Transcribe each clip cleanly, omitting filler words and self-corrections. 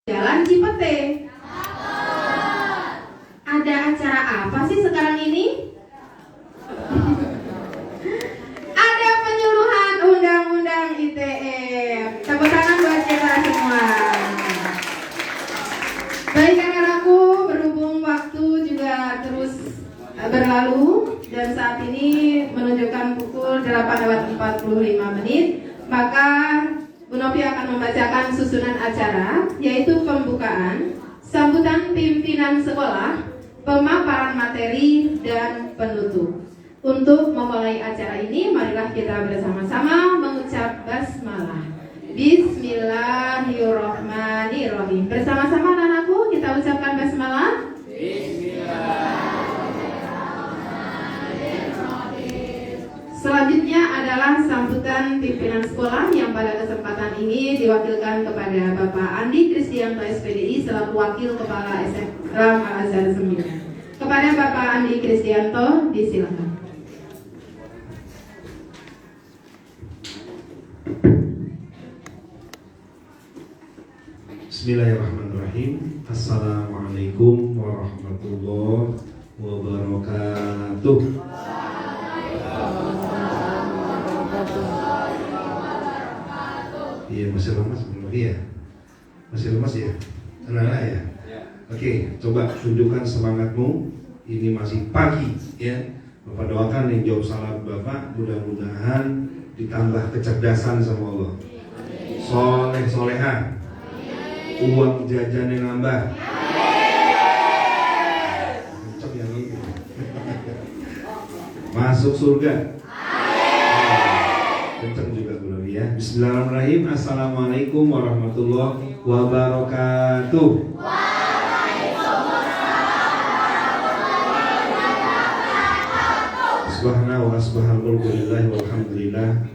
Jalan Cipete. Ada acara apa sih sekarang ini? Ada penyuluhan undang-undang ITE. Tepuk tangan buat kita semua. Baik anak-anakku, berhubung waktu juga terus berlalu dan saat ini menunjukkan pukul 8:45, maka Bu Novi akan membacakan susunan acara, yaitu pembukaan, sambutan pimpinan sekolah, pemaparan materi, dan penutup. Untuk memulai acara ini, marilah kita bersama-sama mengucap basmalah. Bismillahirrahmanirrahim. Bersama-sama anak-anakku kita ucapkan basmalah. Selanjutnya adalah sambutan pimpinan sekolah yang pada kesempatan ini diwakilkan kepada Bapak Andi Kristianto SPDI selaku Wakil Kepala SMK Al-Azhar 9. Kepada Bapak Andi Kristianto, disilakan. Bismillahirrahmanirrahim. Assalamualaikum warahmatullahi wabarakatuh. Iya, masih lemas belum ya? Masih lemas ya? Anak-anak ya? Oke, coba tunjukkan semangatmu. Ini masih pagi ya. Bapak doakan yang jawab salam Bapak, mudah-mudahan ditambah kecerdasan sama Allah. Soleh soleha. Uang jajan yang nambah. Cocok yang ini. Masuk surga. Kenceng juga belum ya. Bismillahirrahmanirrahim. Assalamualaikum warahmatullahi wabarakatuh. Subhanallah wa subhanallah walhamdulillah.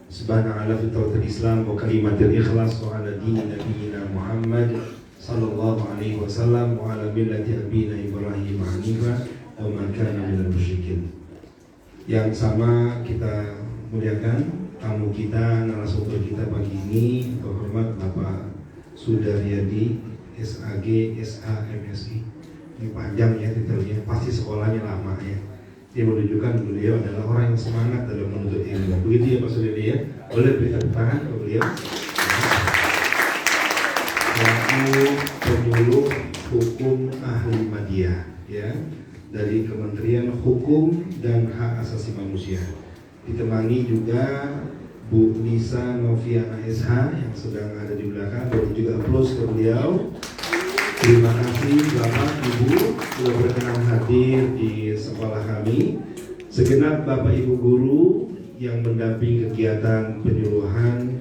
Subhanallah fi tawhid Islam wa kalimatul ikhlas wa ala dini nabiyina Muhammad sallallahu alaihi wasallam wa ala millati abina Ibrahim hanifa wa ma kana minal musyrikin. Yang sama kita muliakan tamu kita, narasumber kita pagi ini, terhormat Bapak Sudaryadi, SAG, SH, MSI. Ini panjang ya titelnya, pasti sekolahnya lama ya. Dia menunjukkan beliau adalah orang yang semangat dalam menuntut ilmu. Begitu ya Pak Sudaryadi ya. Boleh beri tepuk tangan ke beliau. Selaku penyuluh hukum ahli Madiyah ya, dari Kementerian Hukum dan Hak Asasi Manusia. Ditemani juga Bu Nisa Noviana SH yang sedang ada di belakang. Boleh juga aplaus ke beliau. Terima kasih Bapak Ibu sudah berkenan hadir di sekolah kami. Segenap Bapak Ibu guru yang mendampingi kegiatan penyuluhan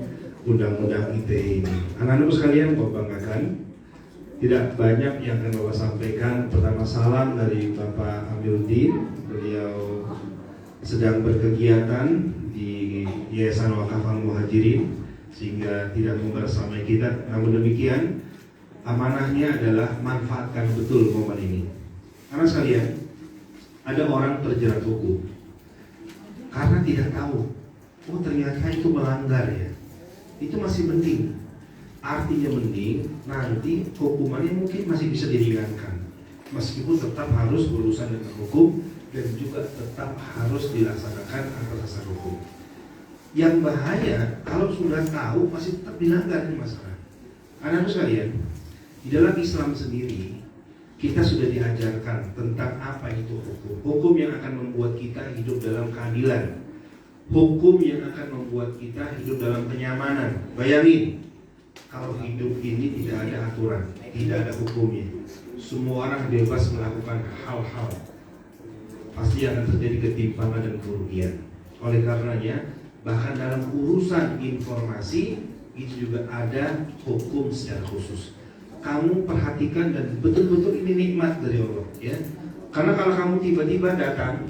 undang-undang ITE ini. Anak-anakku sekalian, Bapak banggakan, tidak banyak yang akan Bapak sampaikan. Pertama, salam dari Bapak Amiruddin. Beliau sedang berkegiatan di Yayasan Wakaf Al-Muhajirin sehingga tidak membersamai kita. Namun demikian, amanahnya adalah manfaatkan betul momen ini. Karena sekalian, ada orang terjerat hukum karena tidak tahu, oh ternyata itu melanggar ya. Itu masih mending. Artinya mending, nanti hukumannya mungkin masih bisa diringankan, meskipun tetap harus berurusan dengan hukum dan juga tetap harus dilaksanakan atas dasar hukum. Yang bahaya kalau sudah tahu masih tetap dilanggar ini masalah. Anak-anak sekalian, di dalam Islam sendiri kita sudah diajarkan tentang apa itu hukum. Hukum yang akan membuat kita hidup dalam keadilan. Hukum yang akan membuat kita hidup dalam kenyamanan. Bayangin, kalau hidup ini tidak ada aturan, tidak ada hukumnya, semua orang bebas melakukan hal-hal, pasti akan terjadi ketimpangan dan kerugian. Oleh karenanya, bahkan dalam urusan informasi itu juga ada hukum secara khusus. Kamu perhatikan dan betul-betul ini nikmat dari Allah ya. Karena kalau kamu tiba-tiba datang,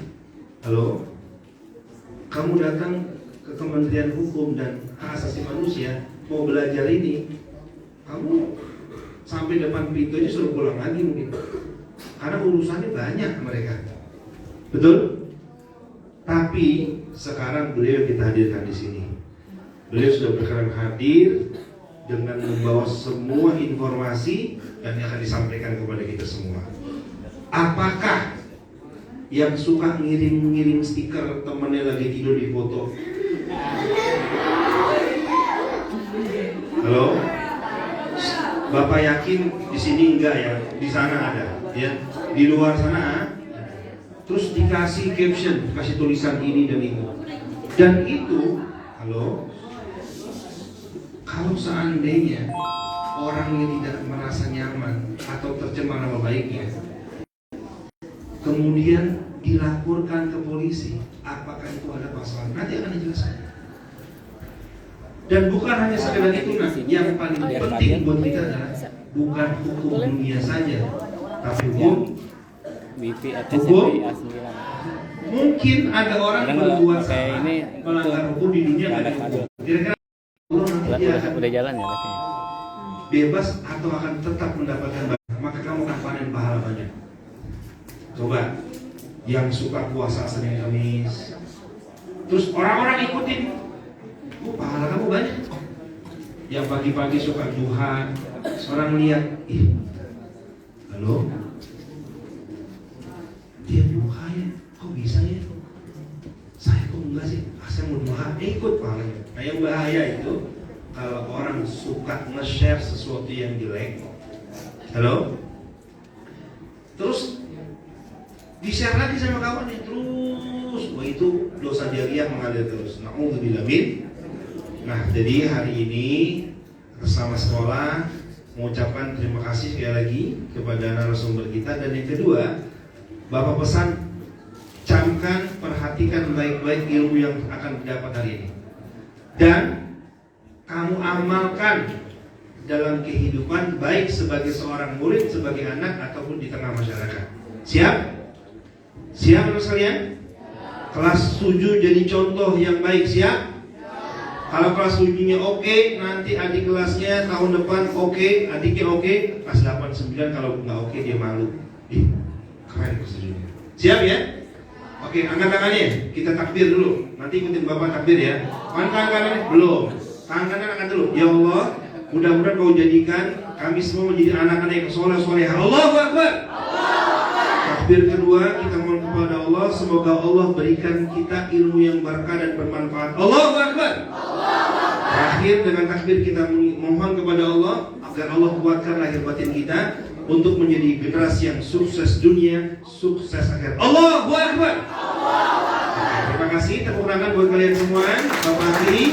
kamu datang ke Kementerian Hukum dan Hak Asasi Manusia mau belajar ini, kamu sampai depan pintu aja suruh pulang lagi mungkin. Karena urusannya banyak mereka. Betul? Tapi sekarang beliau kita hadirkan di sini. Beliau sudah berkenan hadir dengan membawa semua informasi dan yang akan disampaikan kepada kita semua. Apakah yang suka ngirim-ngirim stiker temennya lagi tidur di foto? Halo? Bapak yakin di sini enggak ya? Di sana ada, ya. Di luar sana, terus dikasih caption, kasih tulisan ini dan itu. Dan itu, halo? Kalau seandainya orang yang tidak merasa nyaman atau tercemar nama baiknya, kemudian dilaporkan ke polisi, apakah itu ada pasal? Nanti akan dijelaskan. Dan bukan hanya sekedar itu, nah, yang paling penting buat kita adalah bukan hukum dunia saja, tapi hukum. Mungkin ada orang berbuat salah, melanggar hukum di dunia dan hukum. Kira-kira nanti dia akan udah jalan ya bebas atau akan tetap mendapatkan banyak, maka kamu akan panen pahala banyak. Coba yang suka puasa Senin Kamis, terus orang-orang ikutin, pahala kamu banyak. Yang pagi-pagi suka duha, seorang lihat, halo, dia duha ya, kok bisa ya? Saya kok enggak sih? Saya mau duha, ikut pahalanya. Nah, yang bahaya itu kalau orang suka nge-share sesuatu yang jelek, halo, terus di-share lagi sama kawannya terus, wah itu dosa jariah mengalir terus. Na'udzubillah min. Nah, jadi hari ini bersama sekolah mengucapkan terima kasih sekali lagi kepada narasumber kita. Dan yang kedua, Bapak pesan, camkan, perhatikan baik-baik ilmu yang akan didapat hari ini, dan kamu amalkan dalam kehidupan, baik sebagai seorang murid, sebagai anak, ataupun di tengah masyarakat. Siap? Siap anak sekalian? Kelas 7 jadi contoh yang baik, siap? Kalau kelas 7-nya oke, nanti adik kelasnya tahun depan oke, adiknya oke, kelas 8, 9 kalau nggak oke dia malu. Keren kelas 7-nya. Siap ya? Oke, angkat tangannya, kita takbir dulu. Nanti ikutin Bapak takbir ya. Angkat tangannya? Belum. Tangan kanan angkat dulu. Ya Allah, mudah-mudahan Kau jadikan kami semua menjadi anak-anak yang soleh-solehah. Allahu Akbar. Takbir kedua, kita mohon kepada Allah, semoga Allah berikan kita ilmu yang berkah dan bermanfaat. Allahu Akbar. Terakhir, dengan takbir kita mohon kepada Allah agar Allah kuatkan lahir batin kita untuk menjadi generasi yang sukses dunia, sukses akhir. Allahu Akbar. Terima kasih, tepuk tangan buat kalian semua. Bapak Hati,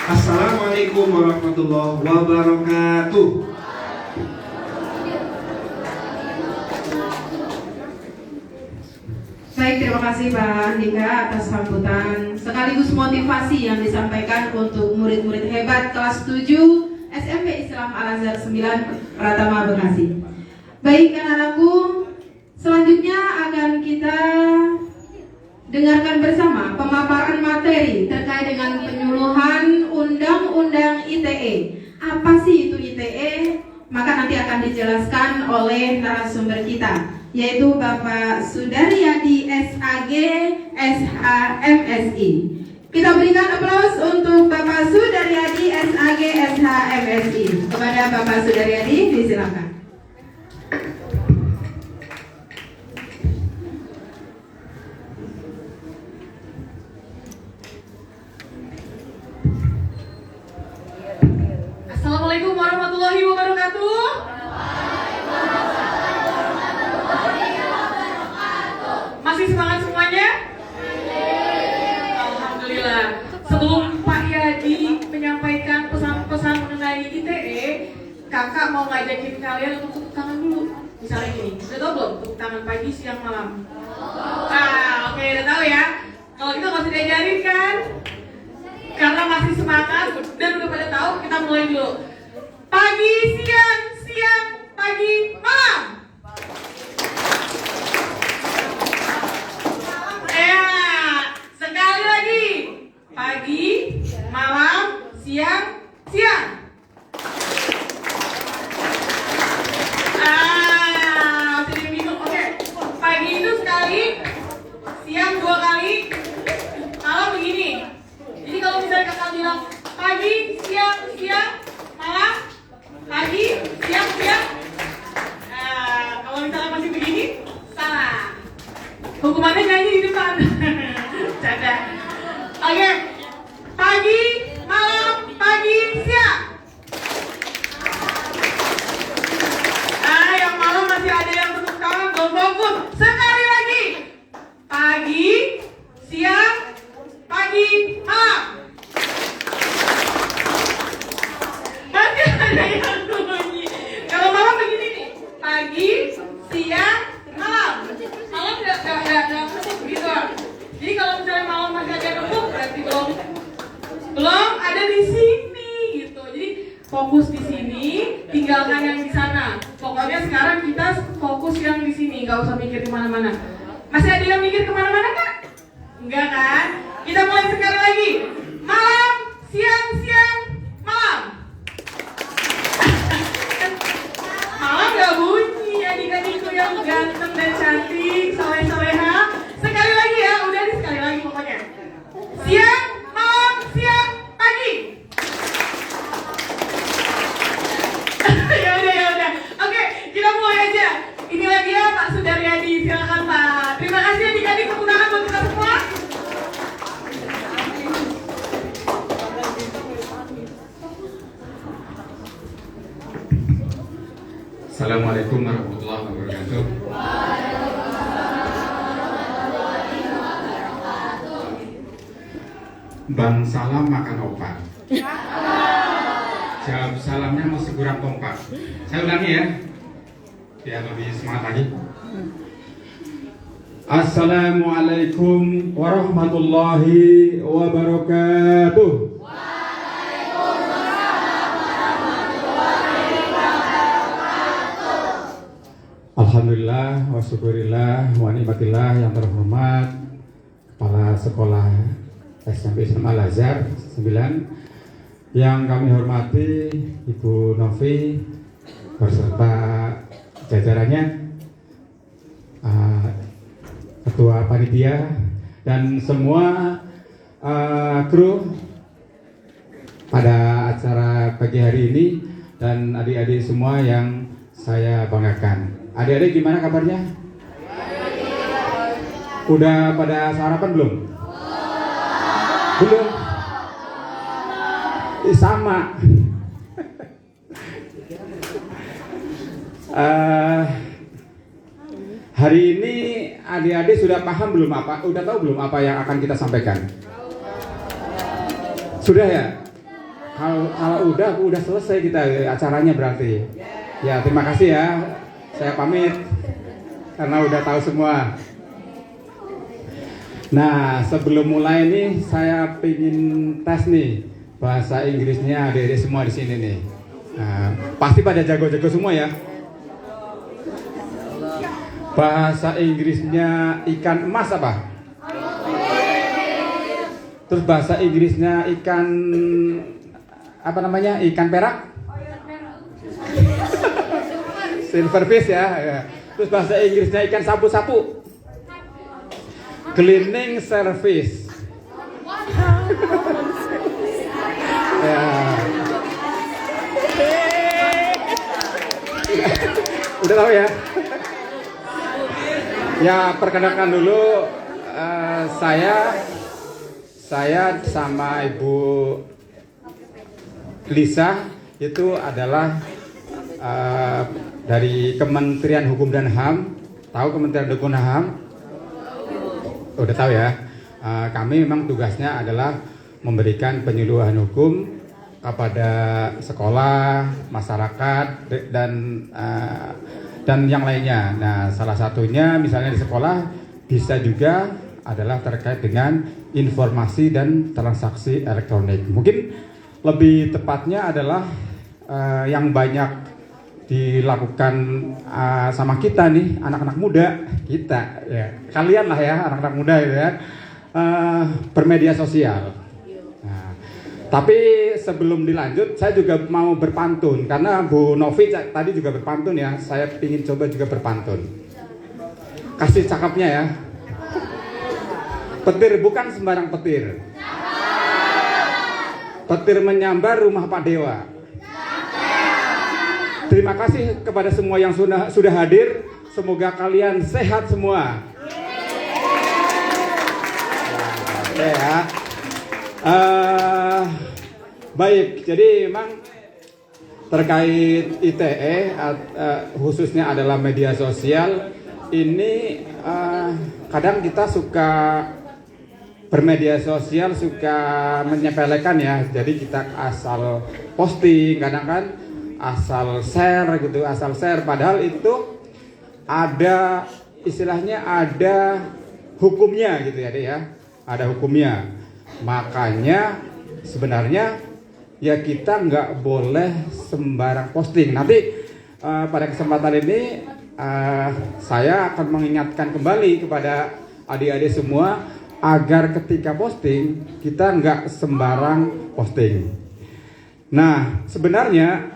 Assalamualaikum warahmatullahi wabarakatuh. Baik, terima kasih Pak Andika atas sambutan sekaligus motivasi yang disampaikan untuk murid-murid hebat kelas 7 SMP Islam Al-Azhar 9 Pratama Bekasi. Baik anak-anakku, selanjutnya akan kita dengarkan bersama pemaparan materi terkait dengan penyuluhan Undang-Undang ITE. Apa sih itu ITE? Maka nanti akan dijelaskan oleh narasumber kita, yaitu Bapak Sudaryadi SAG SHMSI. Kita berikan aplaus untuk Bapak Sudaryadi SAG SHMSI. Kepada Bapak Sudaryadi, disilakan. Assalamualaikum warahmatullahi wabarakatuh. Masih semangat semuanya? Alhamdulillah. Sebelum Pak Yadi menyampaikan pesan-pesan mengenai ITE, kakak mau ngajakin kalian untuk tepuk tangan dulu. Misalnya gini, udah tau belum? Tepuk tangan pagi, siang, malam. Oke, udah tahu ya. Kalau kita masih diajarin kan? Karena masih semangat dan udah pada tahu, kita mulai dulu. Pagi, siang, siang, pagi, malam. Sekali lagi. Pagi, malam, siang, siang. Masih bingung. Oke. Pagi itu sekali, siang 2 kali, malam begini. Jadi kalau misalnya kakak bilang pagi, siang, siang, malam, Oke. Pagi, malam, pagi, siang. Nah, yang malam masih ada yang tepuk tangan, belum fokus. Sekali lagi. Pagi, siang, pagi, malam. Masih ada yang bunyi. Kalau malam begini nih. Pagi, siang, malam. Malam nggak masuk gitu. Jadi kalau misalnya malam masih ada nempuk, berarti belum ada di sini gitu. Jadi fokus di sini, tinggalkan yang di sana. Pokoknya sekarang kita fokus yang di sini, nggak usah mikir kemana-mana. Masih ada yang mikir kemana-mana kak? Enggak kan? Kita mulai sekali lagi. Malam, siang, malam. Malam nggak bunyi, adik-adikku yang ganteng dan cantik, soleh-soleha. Sekali lagi ya, udah nih sekali lagi pokoknya. Siang, malam, siang, pagi. Ya udah. Oke, kita mulai aja. Ini lagi ya Pak Sudaryadi, silakan Pak. Terima kasih adik-adik, tepuk tangan buat kita semua. Assalamualaikum warahmatullahi wabarakatuh. Bang salam makan opat. Jawab salamnya masih kurang kompak. Saya ulangi ya, biar lebih semangat lagi. Assalamualaikum warahmatullahi wabarakatuh. Alhamdulillah wa syukurillah wa nikmatillah yang terhormat Kepala Sekolah SMP Islam Al-Azhar 9, yang kami hormati Ibu Novi beserta jajarannya, Ketua Panitia dan semua kru pada acara pagi hari ini, dan adik-adik semua yang saya banggakan. Adik-adik gimana kabarnya? Udah pada sarapan belum? Belum? Sama. Hari ini adik-adik sudah paham belum apa? Udah tahu belum apa yang akan kita sampaikan? Sudah ya? Kalau udah selesai kita acaranya berarti. Ya, terima kasih ya. Saya pamit karena udah tahu semua. Nah, sebelum mulai nih saya ingin tes nih bahasa Inggrisnya adik-adik semua di sini nih. Nah, pasti pada jago-jago semua ya. Bahasa Inggrisnya ikan emas apa? Terus bahasa Inggrisnya ikan apa namanya? Ikan perak? Silverfish ya. Terus bahasa Inggrisnya ikan sapu-sapu. Cleaning service. Ya. Udah tahu ya? Ya, perkenalkan dulu, saya sama Ibu Lisa itu adalah dari Kementerian Hukum dan HAM. Tahu Kementerian Hukum dan HAM? Udah tahu ya. Kami memang tugasnya adalah memberikan penyuluhan hukum kepada sekolah, masyarakat, dan yang lainnya. Nah, salah satunya misalnya di sekolah bisa juga adalah terkait dengan informasi dan transaksi elektronik. Mungkin lebih tepatnya adalah yang banyak dilakukan sama kita nih, anak-anak muda kita ya, kalian lah ya, anak-anak muda gitu ya, bermedia sosial. Nah, tapi sebelum dilanjut saya juga mau berpantun karena Bu Novi tadi juga berpantun ya, saya ingin coba juga berpantun. Kasih cakapnya ya. Petir bukan sembarang petir. Petir menyambar rumah Pak Dewa. Terima kasih kepada semua yang sudah hadir. Semoga kalian sehat semua. Oke ya. Baik, jadi memang terkait ITE khususnya adalah media sosial ini kadang kita suka bermedia sosial suka menyepelekan ya. Jadi kita asal posting, kadang kan asal share gitu, asal share padahal itu ada istilahnya ada hukumnya gitu ya, ada hukumnya. Makanya sebenarnya ya kita nggak boleh sembarang posting. Nanti pada kesempatan ini saya akan mengingatkan kembali kepada adik-adik semua agar ketika posting kita nggak sembarang posting. Nah sebenarnya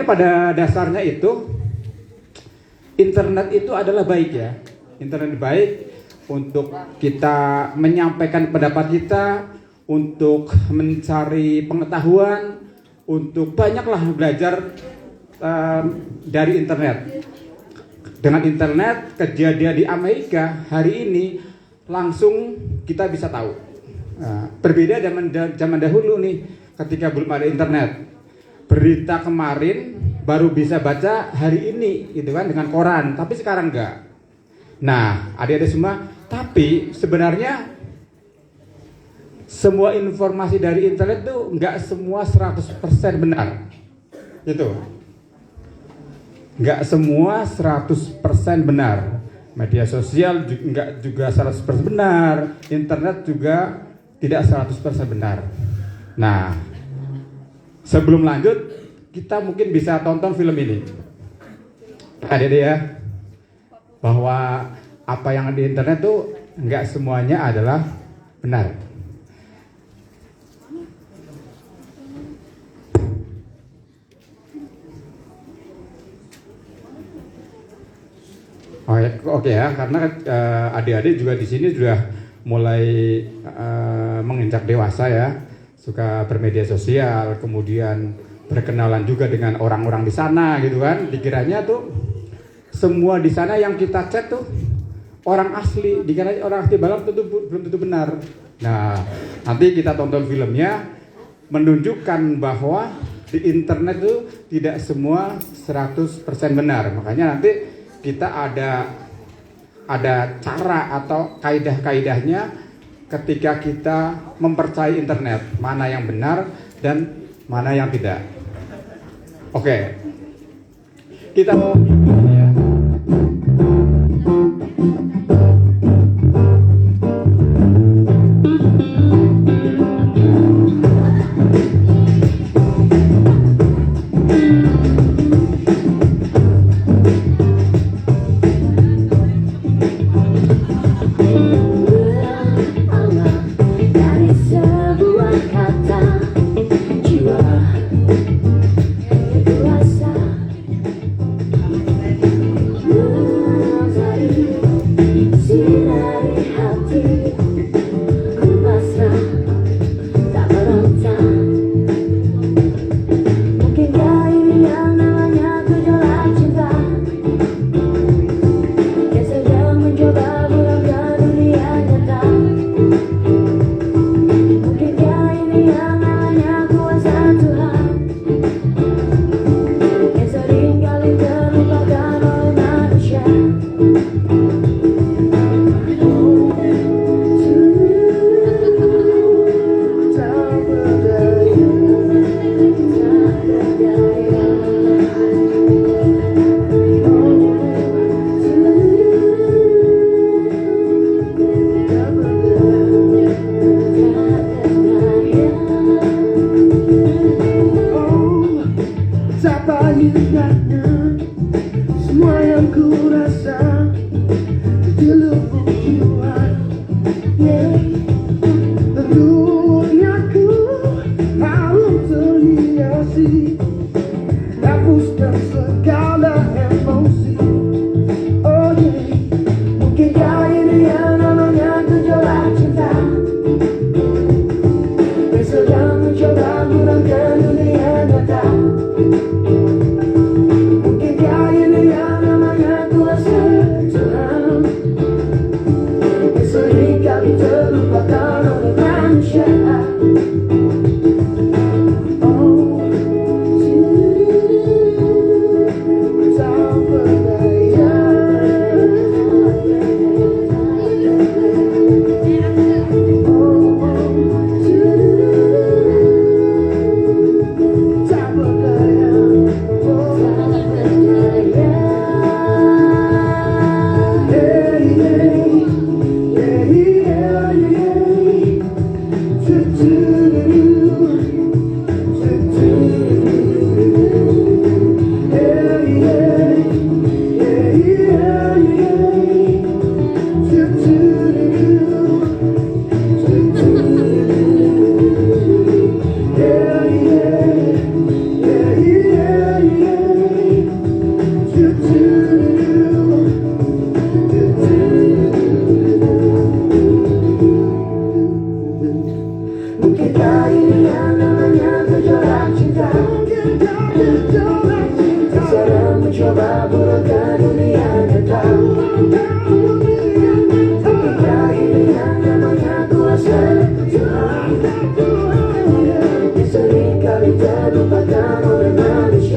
pada dasarnya itu internet itu adalah baik ya. Internet baik untuk kita menyampaikan pendapat kita, untuk mencari pengetahuan, untuk banyaklah belajar dari internet. Dengan internet, kejadian di Amerika hari ini langsung kita bisa tahu. Berbeda zaman dahulu nih, ketika belum ada internet. Berita kemarin baru bisa baca hari ini, gitu kan, dengan koran. Tapi sekarang enggak. Nah, adik-adik semua, tapi sebenarnya semua informasi dari internet itu enggak semua 100% benar. Gitu. Enggak semua 100% benar. Media sosial enggak juga 100% benar. Internet juga tidak 100% benar. Nah, sebelum lanjut, kita mungkin bisa tonton film ini. Adik-adik ya, bahwa apa yang ada di internet tuh enggak semuanya adalah benar. Oke ya, karena adik-adik juga di sini sudah mulai menginjak dewasa ya, suka bermedia sosial, kemudian berkenalan juga dengan orang-orang di sana gitu kan. Dikiranya tuh semua di sana yang kita chat tuh orang asli, dikiranya orang asli belum tentu benar. Nah, nanti kita tonton filmnya menunjukkan bahwa di internet itu tidak semua 100% benar. Makanya nanti kita ada cara atau kaidah-kaidahnya ketika kita mempercayai internet, mana yang benar dan mana yang tidak. Oke. Kita ya.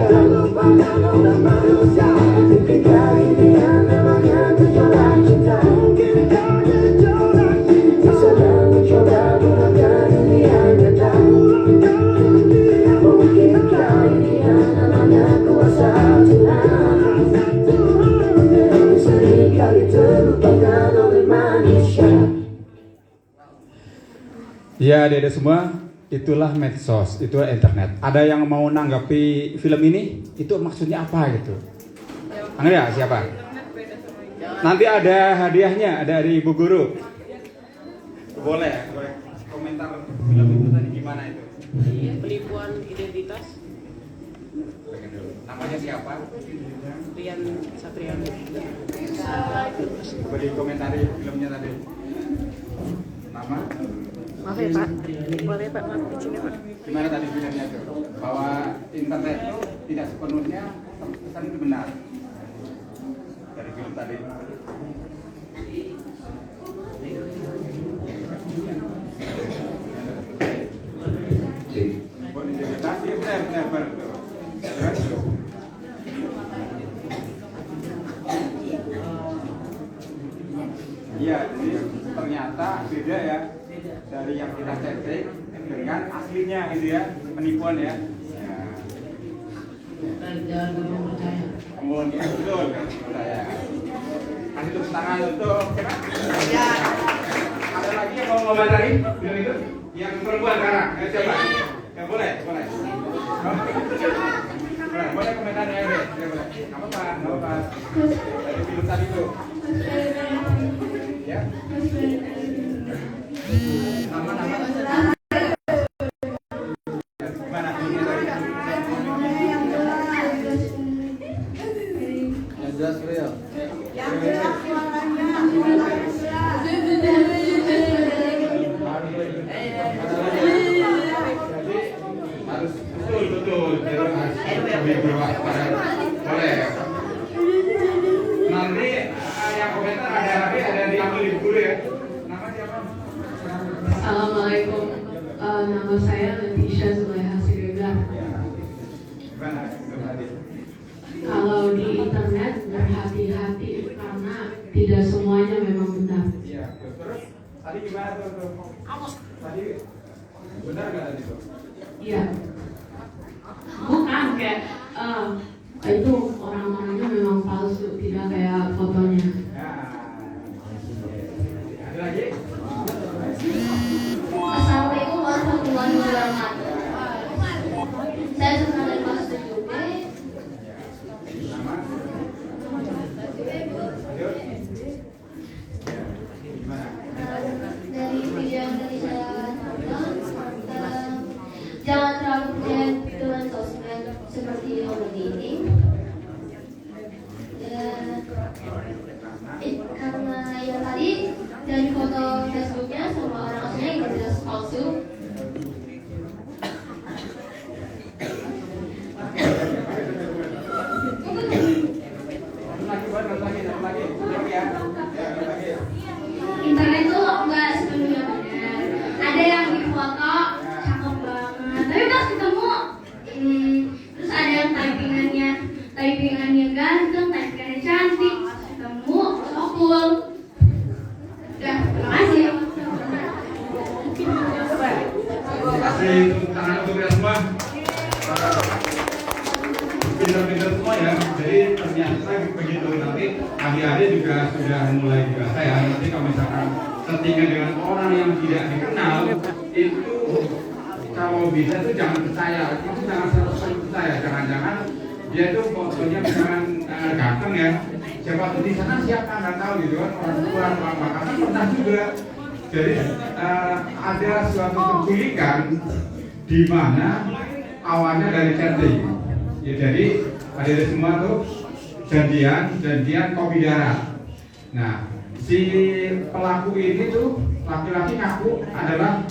lupakan orang manusia. Ketika ini yang namanya gejolak cinta. Mungkinkah gejolak cinta sedang mencoba merangkai dunia nyata. Mungkinkah ini yang namanya kuasa Tuhan. Seringkali terlupakan oleh manusia. Ya, adik-adik semua, itulah medsos, itulah internet. Ada yang mau nanggapi film ini? Itu maksudnya apa gitu? Angin ya, siapa? Nanti ada hadiahnya, ada dari Ibu Guru. Boleh komentar film itu tadi gimana itu? Penipuan identitas. Namanya siapa? Rian Satriani. Coba dikomentari filmnya tadi. Nama? Maaf ya Pak, boleh Pak, maaf izin ya Pak. Gimana tadi filmnya itu? Bahwa internet itu tidak sepenuhnya kan itu benar. Dari film tadi. Boleh dijelaskan, benar. Iya, jadi ternyata beda ya dari yang kita chatting dengan aslinya gitu ya, penipuan ya. Jangan gampang percaya. Kemudian ya, betul saya. Kasih tepuk tangan untuk ya. Ada lagi yang mau komentari film itu? Yang perempuan sekarang, coba. Ya, boleh. Boleh komentarnya ya, boleh. Apa Pak? Dari film tadi itu. Ya. Nama. Gimana filmnya tadi? Yang jelas real. Harus betul. Lebih berwaspada. Boleh. Nanti yang komentar ada diambil Ibu Guru ya. Nama siapa? Assalamualaikum, nama saya Leticia Zuleha Siregar. Gimana? Kalau di internet berhati-hati karena tidak semuanya memang benar. Iya, terus tadi gimana tuh? Tadi benar nggak tadi tuh? Iya, bukan kayak itu orang-orangnya memang palsu, tidak kayak fotonya. Ada lagi? Assalamualaikum warahmatullahi wabarakatuh. Saya Susana dari kelas 7B. Nama? Gimana? Dari video yang tadi saya tonton, jangan terlalu percaya dengan sosmed seperti overthinking. Karena yang tadi dari foto Facebooknya sama orang aslinya yang jelas palsu. Internet tuh nggak sepenuhnya benar. Ada yang di foto cakep banget, tapi pas ketemu, terus ada yang typingannya ganteng, typingannya cantik, ketemu so cool. Udah, terima kasih. Terima kasih untuk tangan untuk kalian semua. Pinter-pinter semua ya. Jadi ternyata begitu nanti adik-adik juga sudah mulai dewasa ya. Nanti kalau misalkan settingan dengan orang yang tidak dikenal itu kalau bisa itu jangan percaya. Itu jangan 100% percaya. Jangan-jangan dia itu fotonya misalkan ganteng ya. Siapa tuh di sana siapa nggak tahu gitu kan, orang tua apa karena pernah juga. Jadi ada suatu penculikan di mana awalnya dari chatting. Ya, jadi ada semua tuh janjian kopi darat. Nah, si pelaku ini tuh laki-laki ngaku adalah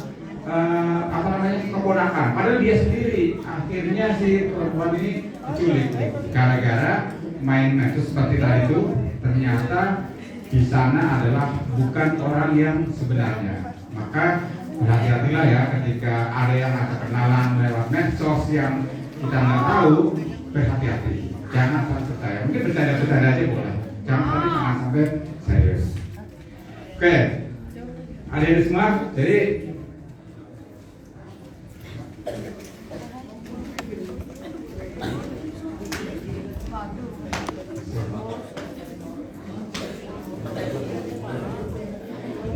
keponakan. Padahal dia sendiri. Akhirnya si perempuan ini diculik gara-gara main medsos seperti tadi itu. Ternyata di sana adalah bukan orang yang sebenarnya. Maka berhati-hatilah ya ketika ada yang ada kenalan lewat medsos yang kita nggak tahu, berhati-hati, jangan sampai percaya. Mungkin bercanda-bercanda aja boleh, jangan sampai serius. Oke, adik-adik semua, jadi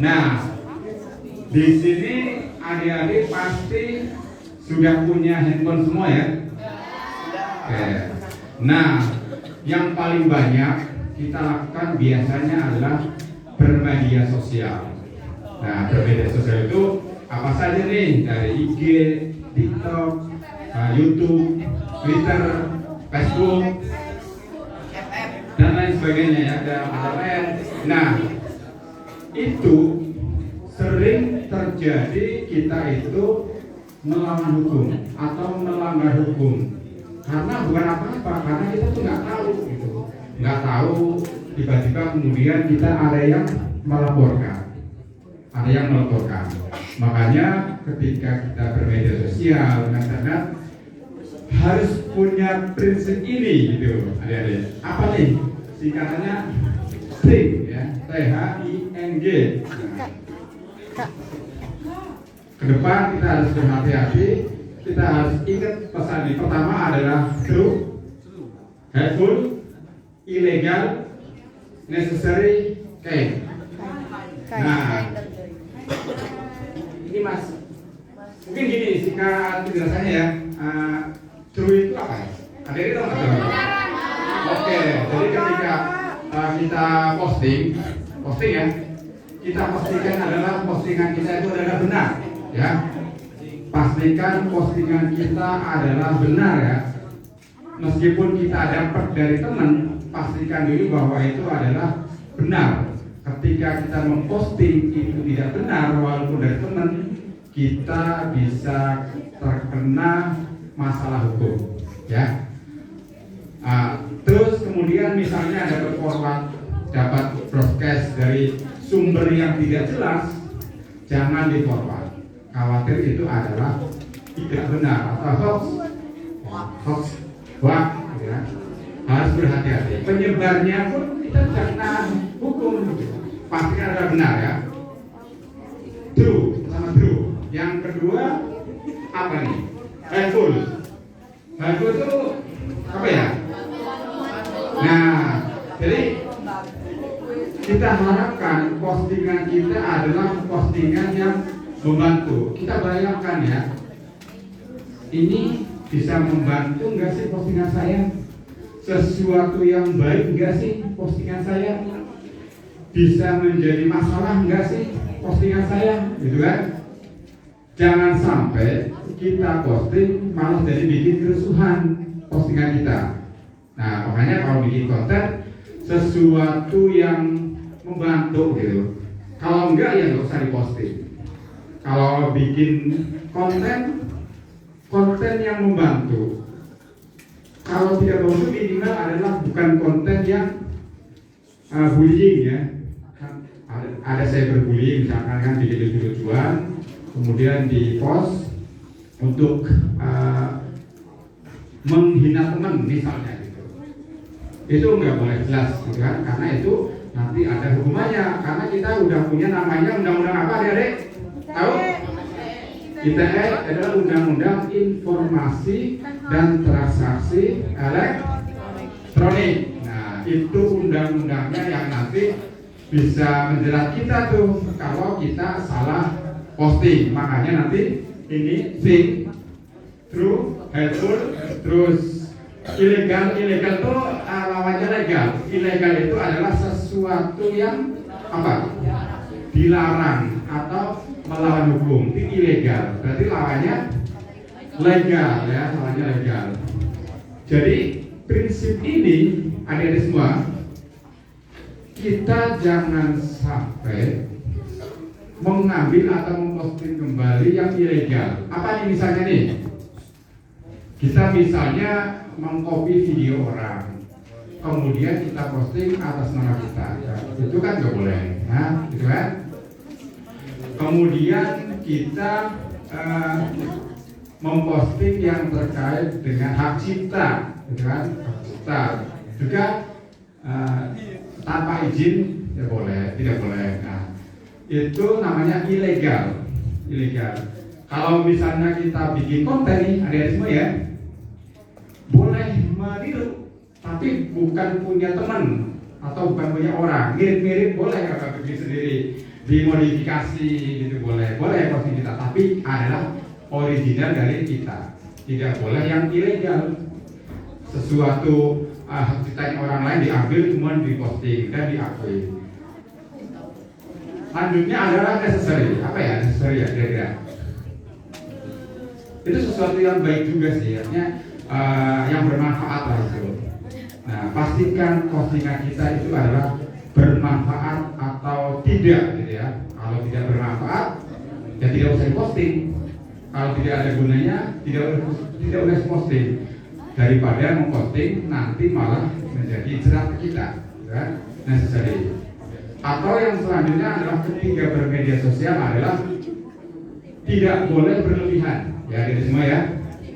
nah, di sini adik-adik pasti sudah punya handphone semua ya? Oke. Nah, yang paling banyak kita lakukan biasanya adalah bermedia sosial. Nah, bermedia sosial itu apa saja nih? Dari IG, TikTok, YouTube, Twitter, Facebook, dan lain sebagainya ya. Ada lain. Nah, itu sering terjadi kita itu melawan hukum atau melanggar hukum karena bukan apa-apa, karena kita tuh nggak tahu gitu, nggak tahu, tiba-tiba kemudian kita ada yang melaporkan. Makanya ketika kita bermedia sosial, internet harus punya prinsip ini gitu, adik-adik. Apa nih singkatannya? Think ya, THING. Ke depan kita harus berhati-hati, kita harus ingat pesan ini. Pertama adalah true, helpful, illegal, necessary, kind. Nah, ini Mas, mungkin gini singkat penjelasannya ya. True itu apa ya? Ada yang tahu nggak? Oke, jadi ketika kita posting ya, kita pastikan adalah postingan kita itu adalah benar ya. Pastikan postingan kita adalah benar ya. Meskipun kita dapat dari teman, pastikan dulu bahwa itu adalah benar. Ketika kita memposting itu tidak benar walaupun dari teman, kita bisa terkena masalah hukum ya. Terus kemudian misalnya dapat broadcast dari sumber yang tidak jelas, jangan di forward. Khawatir itu adalah tidak benar atau hoax, ya. Harus berhati-hati. Penyebarnya pun kita bisa kena hukum. Pastikan adalah benar ya. True, sama true. Yang kedua apa nih? Helpful. Helpful itu apa ya? Nah, jadi kita harapkan postingan kita adalah postingan yang membantu. Kita bayangkan ya, ini bisa membantu nggak sih postingan saya? Sesuatu yang baik nggak sih postingan saya? Bisa menjadi masalah nggak sih postingan saya? Gitu kan? Jangan sampai kita posting malah jadi bikin kerusuhan postingan kita. Nah, makanya kalau bikin konten sesuatu yang membantu gitu. Kalau enggak ya nggak usah diposting. Kalau bikin konten yang membantu. Kalau tidak membantu minimal adalah bukan konten yang bullying ya. Ada cyberbullying misalkan kan bikin lucu-lucuan, kemudian di post untuk menghina teman misalnya gitu. Itu nggak boleh jelas gitu kan, karena itu nanti ada hukumannya. Karena kita udah punya namanya undang-undang apa adik-adik? Tahu? ITE adalah Undang-Undang Informasi dan Transaksi Elektronik. Nah, itu undang-undangnya yang nanti bisa menjerat kita tuh kalau kita salah posting. Makanya nanti ini think, true, helpful, terus ilegal itu lawannya legal. Ilegal itu adalah sesuatu yang apa? Dilarang atau melawan hukum. Itu ilegal. Berarti lawannya legal ya, lawannya legal. Jadi prinsip ini adik-adik semua, kita jangan sampai mengambil atau memposting kembali yang ilegal. Apa nih misalnya nih? Kita misalnya mengcopy video orang, kemudian kita posting atas nama kita, itu kan nggak boleh, nah, gitu kan? Kemudian kita memposting yang terkait dengan hak cipta, gitu kan? Hak cipta juga tanpa izin ya boleh, tidak boleh. Nah, itu namanya ilegal. Kalau misalnya kita bikin konten nih, adik-adik semua ya, boleh meniru, tapi bukan punya teman atau bukan punya orang. Mirip-mirip boleh kakak bikin sendiri, dimodifikasi gitu boleh posting kita, tapi adalah original dari kita. Tidak boleh yang ilegal. Sesuatu hak cipta orang lain diambil kemudian diposting dan diakui. Lanjutnya adalah necessary. Apa ya necessary ya kira-kira? Itu sesuatu yang baik juga sih, artinya yang bermanfaat lah itu. Nah, pastikan postingan kita itu adalah bermanfaat atau tidak, gitu ya. Kalau tidak bermanfaat, ya tidak usah diposting. Kalau tidak ada gunanya, tidak usah diposting. Daripada memposting nanti malah menjadi jerat kita, kan? Necessary. Atau yang selanjutnya adalah ketika bermedia sosial adalah tidak boleh berlebihan, ya ini semua ya.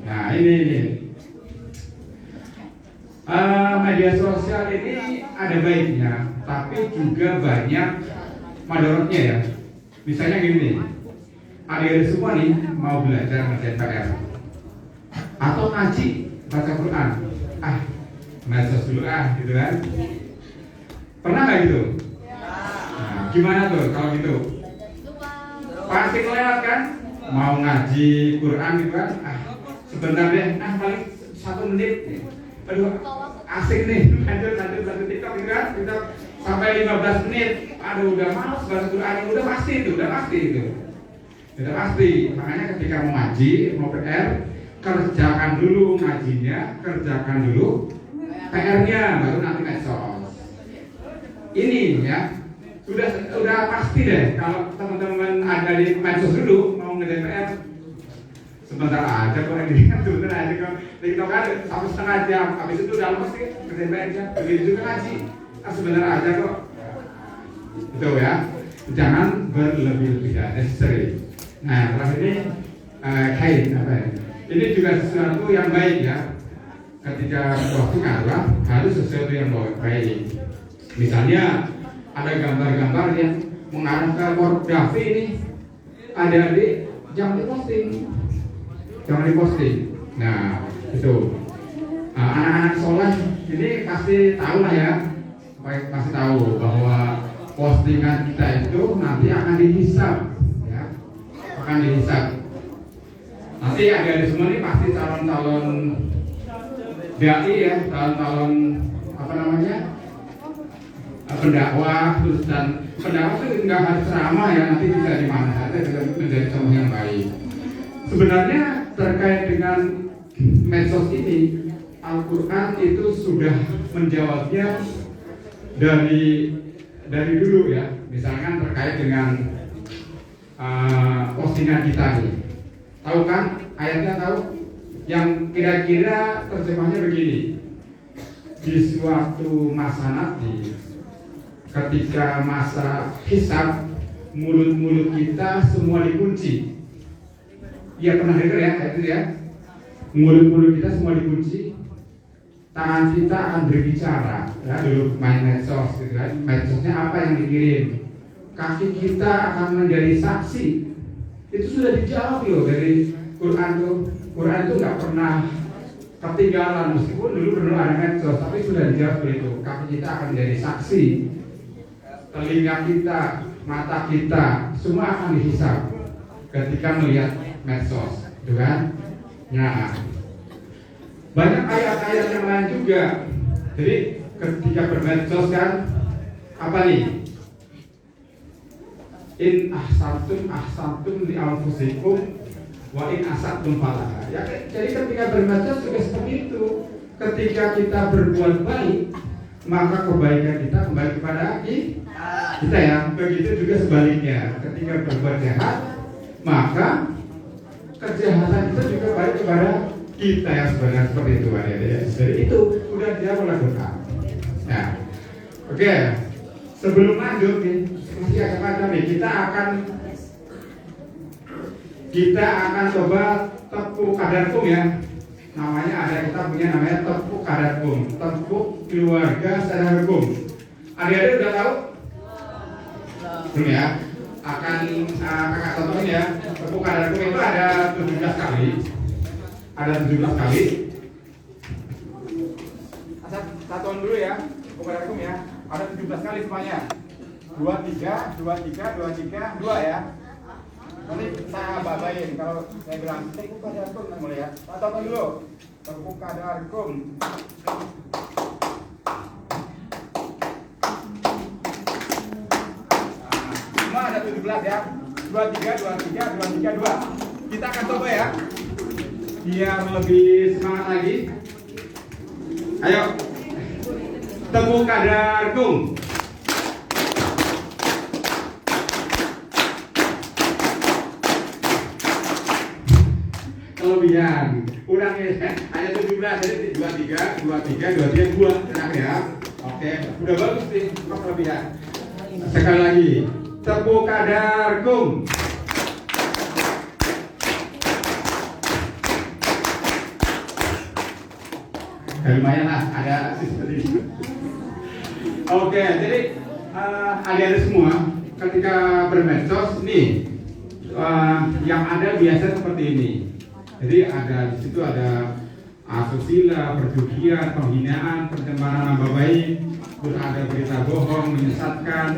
Nah ini. Media sosial ini ada baiknya, tapi juga banyak madorotnya ya. Misalnya gini nih, adik-adik semua nih mau belajar ngerjain PR atau ngaji, baca Quran, medsos dulu gitu kan. Pernah nggak gitu? Nah, gimana tuh kalau gitu? Pasti kelewat kan? Mau ngaji Quran gitu kan? Sebentar deh, paling 1 menit. Aduh, asik nih, lanjut TikTok gitu kan? TikTok sampai 15 menit. Aduh, udah malas baca Quran, udah pasti itu. Udah pasti. Makanya ketika mau ngaji, mau PR, kerjakan dulu ngajinya, kerjakan dulu PR-nya, baru nanti medsos. Ini ya, sudah pasti deh. Kalau teman-teman ada di medsos dulu mau ngerjain PR, sebentar aja kok ini kan, sebentar aja kok. TikTok kan 1,5 jam, habis itu udah lemes sih ngerjain PR-nya. Begitu juga ngaji, sebentar aja kok. Itu ya, jangan berlebih-lebihan, necessary. Nah, terakhir ini apa ya? Ini juga sesuatu yang baik ya. Ketika posting adalah harus sesuatu yang baik. Misalnya ada gambar-gambar yang mengarah ke pornografi ini, adik-adik jangan diposting. Nah itu anak-anak soleh ini pasti tahu lah ya, pasti tahu bahwa postingan kita itu nanti akan dihisab, ya, akan dihisab. Nanti adik-adik semua ini pasti calon-calon dai ya, calon-calon apa namanya, pendakwah, terus dan pendakwah itu nggak harus ceramah ya, nanti bisa di mana saja menjadi contoh yang baik. Sebenarnya terkait dengan medsos ini, Al-Quran itu sudah menjawabnya dari dulu ya. Misalkan terkait dengan postingan kita nih, tahu kan ayatnya, tahu? Yang kira-kira terjemahnya begini: di suatu masa nanti, ketika masa hisab, mulut-mulut kita semua dikunci. Iya, pernah dengar ya itu ya? Mulut-mulut kita semua dikunci, tangan kita akan berbicara. Ya, dulu main medsos, gitu kan? Medsosnya apa yang dikirim? Kaki kita akan menjadi saksi. Itu sudah dijawab loh dari Quran tuh. Quran itu nggak pernah ketinggalan, meskipun dulu ada medsos, tapi sudah dijawab itu. Kaki kita akan menjadi saksi, telinga kita, mata kita, semua akan dihisab ketika melihat medsos, gitu kan? Nah, banyak ayat-ayat yang lain juga. Jadi ketika bermedsos kan, apa nih? In ahsantum li anfusikum wa in asatum falaha. Ya, jadi ketika bermedsos juga seperti itu. Ketika kita berbuat baik, maka kebaikan kita kembali kepada kita ya. Begitu juga sebaliknya. Ketika berbuat jahat, maka kejahatan itu juga balik kepada kita yang sebenarnya, seperti itu ya. Jadi itu sudah dia melakukan. Nah, oke. Sebelum lanjut nih, masih agak panjang nih. Kita akan coba tepuk kadarkum ya. Namanya kita punya namanya tepuk kadarkum, tepuk keluarga secara hukum. Adik-adik udah tahu? Belum ya? Akan kakak contohin ya. Tepuk kadarkum itu ada 17 kali. Ada 17 kali. Satuan dulu ya. Tepuk kadarkum ya. Ada 17 kali semuanya. 2 3 2 3 2 3 2 ya. Nanti saya babain kalau saya bilang tepuk kadarkum mulai ya. Tonton dulu. Tepuk kadarkum. Semua ada 17 ya. 2 3 2 3 2 3 2. Kita akan coba ya. Biar lebih semangat lagi. Ayo. Tepuk kadarkum. Kelebihan. Ulangi hanya 17 jadi 2 3 2 3 2 3 2 tenang ya. Oke, udah bagus nih. Kok kelebihan. Sekali lagi. Tepuk kadarkum. Lumayan lah, ada sistem. Oke, jadi adik-adik semua ketika bermedsos nih yang ada biasa seperti ini. Jadi ada di situ ada asusila, perjudian, penghinaan, pencemaran nama baik, terus ada berita bohong, menyesatkan,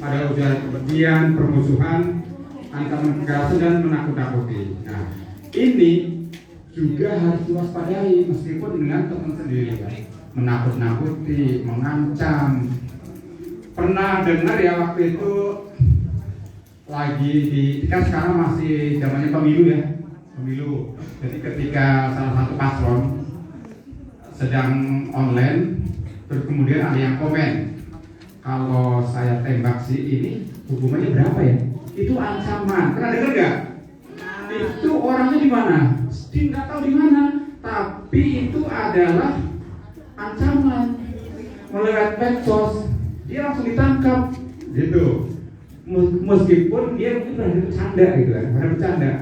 ada ujaran kebencian, permusuhan, ancaman kekerasan dan menakut-nakuti. Nah, ini juga harus diwaspadai meskipun dengan teman sendiri ya. Menakut-nakuti, mengancam. Pernah dengar ya waktu itu lagi kan sekarang masih zamannya pemilu ya. Pemilu. Jadi ketika salah satu paslon sedang online, terus kemudian ada yang komen, kalau saya tembak si ini, hukumannya berapa ya? Itu ancaman. Pernah dengar nggak? Itu orangnya di mana? Nggak tahu di mana. Tapi itu adalah ancaman melewat medsos. Dia langsung ditangkap, gitu. Meskipun dia mungkin berada bercanda gitu kan, berada bercanda.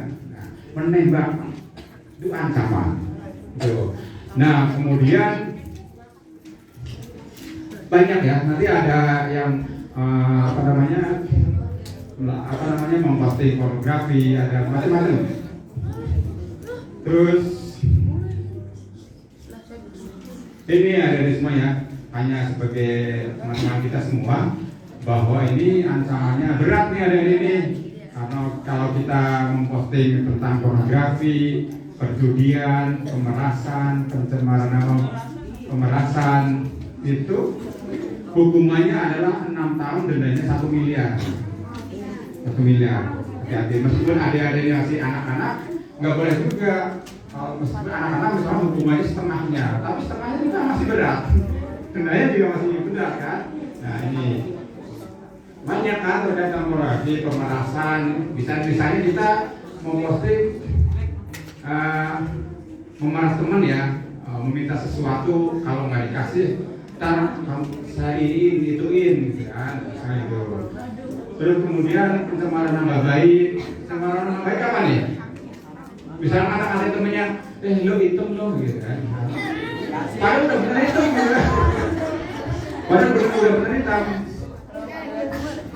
Menembak itu ancaman gitu. Nah kemudian banyak ya, nanti ada yang apa namanya memposting pornografi, ada macam-macam. Terus ini ada di semua ya, hanya sebagai teman-teman kita semua bahwa ini ancamannya berat nih ada ini. Karena kalau kita memposting tentang pornografi, perjudian, pemerasan, pencemaran nama, pemerasan itu hukumannya adalah 6 tahun, dendanya 1 miliar. 1 miliar. Hati-hati, meskipun adik-adik masih anak-anak, nggak boleh juga. Meskipun anak-anak misalnya hukumannya setengahnya, tapi setengahnya juga masih berat. Dendanya juga masih berat kan. Nah ini banyak kan terkait dengan pornografi, pemerasan. Misalnya kita memposting memeras teman ya, meminta sesuatu, kalau nggak dikasih, ntar saya ini ituin, gitu kan, misalnya itu. Terus kemudian pencemaran nama baik. Pencemaran nama baik apa nih? Misalnya kata-kata temennya, lo hitam lo, gitu kan. Padahal udah bener hitam, gitu kan. Padahal udah bener hitam.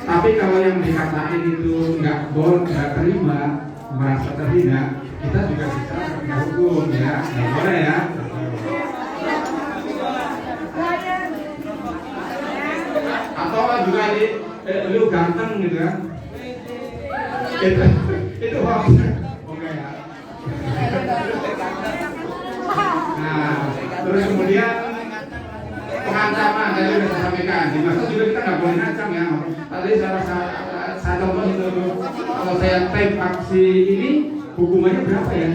Tapi kalau yang dikatain itu nggak boleh, nggak terima, merasa terhina, kita juga bisa kena hukum ya, nggak boleh ya. Atau juga di lu ganteng gitu kan, itu hoax. Oke ya. Nah, terus kemudian pengancaman tadi sudah saya sampaikan. Di masa juga kita nggak boleh ngancam ya. Tadi saya contoh itu, kalau saya type aksi ini hukumannya berapa ya?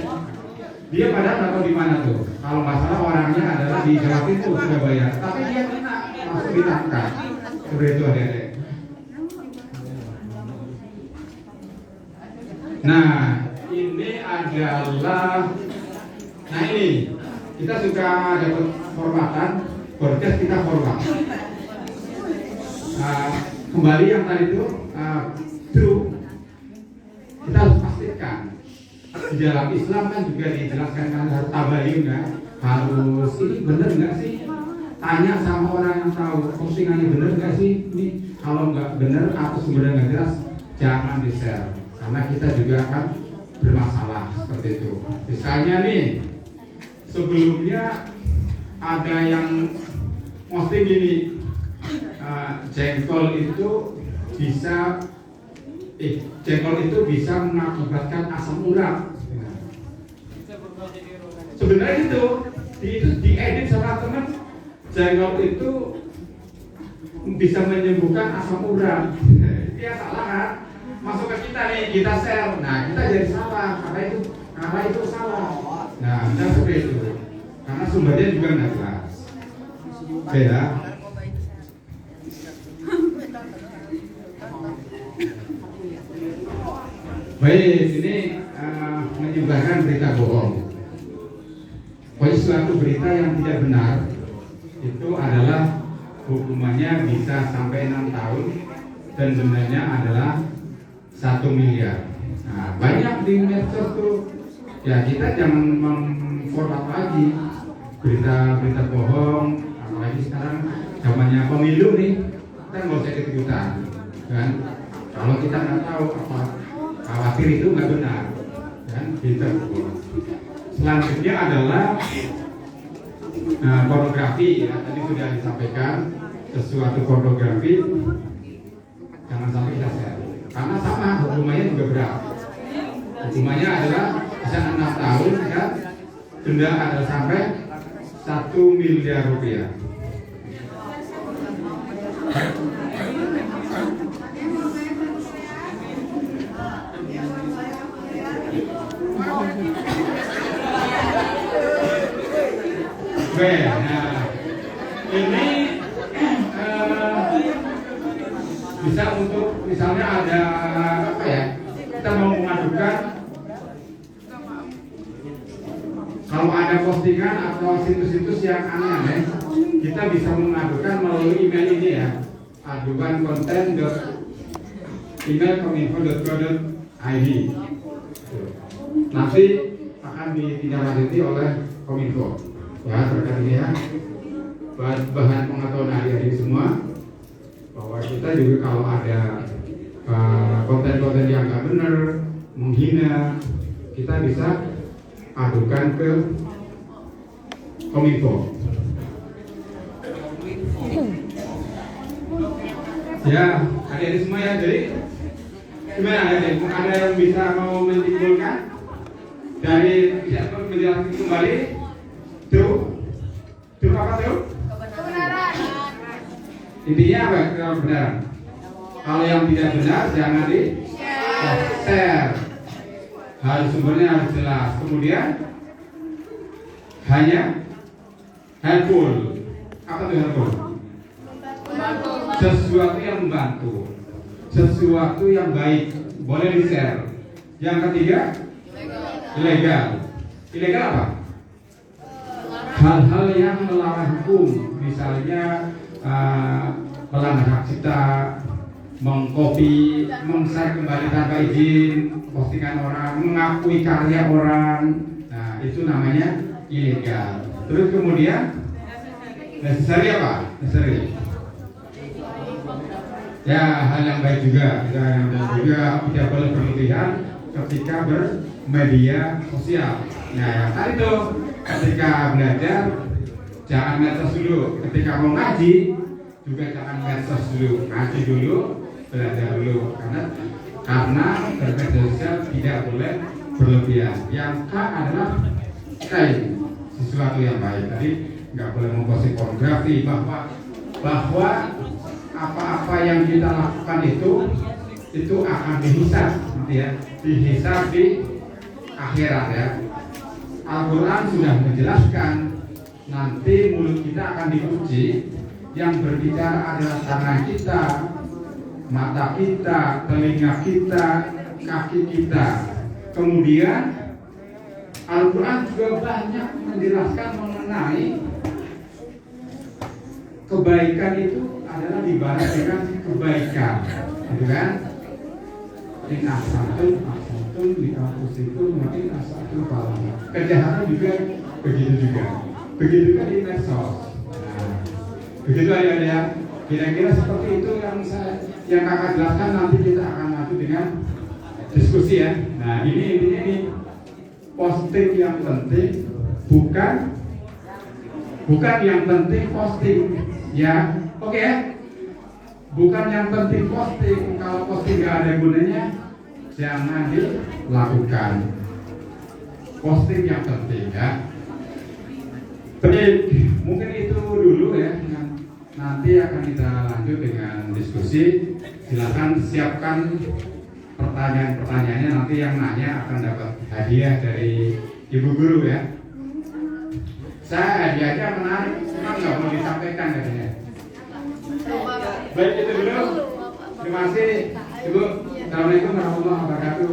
Dia padahal nggak tahu di mana tuh. Kalau masalah orangnya adalah di Jawa Timur sudah bayar, tapi dia kena langsung ditangkap. Sudah itu adik-adik. Nah ini adalah, nah ini kita suka dapat formatan, podcast kita format. Kembali yang tadi itu true, kita harus pastikan di dalam Islam kan juga dijelaskan kan harus tabayun kan, harus ini bener nggak sih? Tanya sama orang yang tahu postingannya bener nggak sih? Ini kalau nggak bener atau sumbernya nggak jelas, jangan di share karena kita juga akan bermasalah seperti itu. Misalnya nih, sebelumnya ada yang posting gini, jengkol itu bisa mengakibatkan asam urat. Sebenarnya itu diedit sama teman, jengkol itu bisa menyembuhkan asam urat. Dia salah kan? Masuk ke kita nih, kita share. Nah, kita jadi salah karena itu salah. Nah, kita seperti itu. Karena sumbernya juga nggak jelas. Beda. Baik, ini menyebarkan berita bohong. Pokoknya suatu berita yang tidak benar itu adalah hukumannya bisa sampai 6 tahun dan dendanya adalah 1 miliar. Nah, banyak di medsos tuh. Ya kita jangan memformat lagi berita-berita bohong, apalagi sekarang zamannya pemilu nih, kita nggak usah ikut-ikutan, kan? Kalau kita nggak tahu apa, khawatir itu nggak benar, kan? Berita bohong. Selanjutnya adalah pornografi, ya tadi sudah disampaikan, sesuatu pornografi jangan sampai kita share, karena sama hukumannya juga berat. Hukumannya adalah bisa 6 tahun, kan? Denda adalah sampai 1 miliar rupiah. Nah, ini bisa untuk misalnya ada apa ya? Kita mau mengadukan kalau ada postingan atau situs-situs yang aneh-aneh, kita bisa mengadukan melalui email ini ya, adukan konten email.kominfo.go.id. Nanti akan ditindaklanjuti oleh Kominfo. Ya, terkait ini ya, bahan pengetahuan adik-adik semua, bahwa kita juga kalau ada konten-konten yang nggak benar, menghina, kita bisa adukan ke Kominfo. Ya, adik-adik semua ya, jadi gimana adik? Ada yang bisa mau menyimpulkan dari bisa menjelaskan kembali? Tuh apa tuh? Kebenaran. Intinya apa? Kebenaran. Kalau yang tidak benar jangan di share. Harus sumbernya harus jelas. Kemudian hanya helpful. Apa itu helpful? Sesuatu yang membantu, sesuatu yang baik, boleh di share. Yang ketiga, ilegal. Ilegal apa? Hal-hal yang melawan hukum, misalnya melanggar hak cipta, mengcopy, meng-share kembali tanpa izin postingan orang, mengakui karya orang. Nah, itu namanya ilegal. Terus kemudian necessary apa? Necessary. Ya, hal yang baik juga. Dan juga tidak boleh berlebihan ketika bermedia sosial. Nah, yang tadi tuh, ketika belajar jangan medsos dulu. Ketika mau ngaji juga jangan medsos dulu. Ngaji dulu, belajar dulu. Karena bermedia sosial tidak boleh berlebihan. Yang K adalah kain, sesuatu yang baik. Tadi nggak boleh memposting pornografi, bahwa apa-apa yang kita lakukan itu akan dihisab, gitu ya, dihisab di akhirat ya. Al-Quran sudah menjelaskan nanti mulut kita akan diuji, yang berbicara adalah tangan kita, mata kita, telinga kita, kaki kita. Kemudian Al-Quran juga banyak menjelaskan mengenai kebaikan itu adalah dibalas dengan kebaikan, gitu kan? In ahsantum itu di kampus itu mungkin satu kepala. Kejahatan juga begitu juga. Begitu juga di medsos. Nah, begitu ya. Kira-kira seperti itu yang kakak jelaskan, nanti kita akan maju dengan diskusi ya. Nah ini intinya ini posting yang penting, bukan yang penting posting ya. Oke ya. Bukan yang penting posting, kalau posting nggak ada gunanya jangan dilakukan. Posting yang penting ya. Baik, mungkin itu dulu ya. Nanti akan kita lanjut dengan diskusi. Silakan siapkan pertanyaan-pertanyaannya, nanti yang nanya akan dapat hadiah dari Ibu Guru ya. Saya hadiahnya menarik, memang nggak mau disampaikan katanya. Baik, itu dulu. Terima kasih Ibu. Assalamualaikum warahmatullahi wabarakatuh.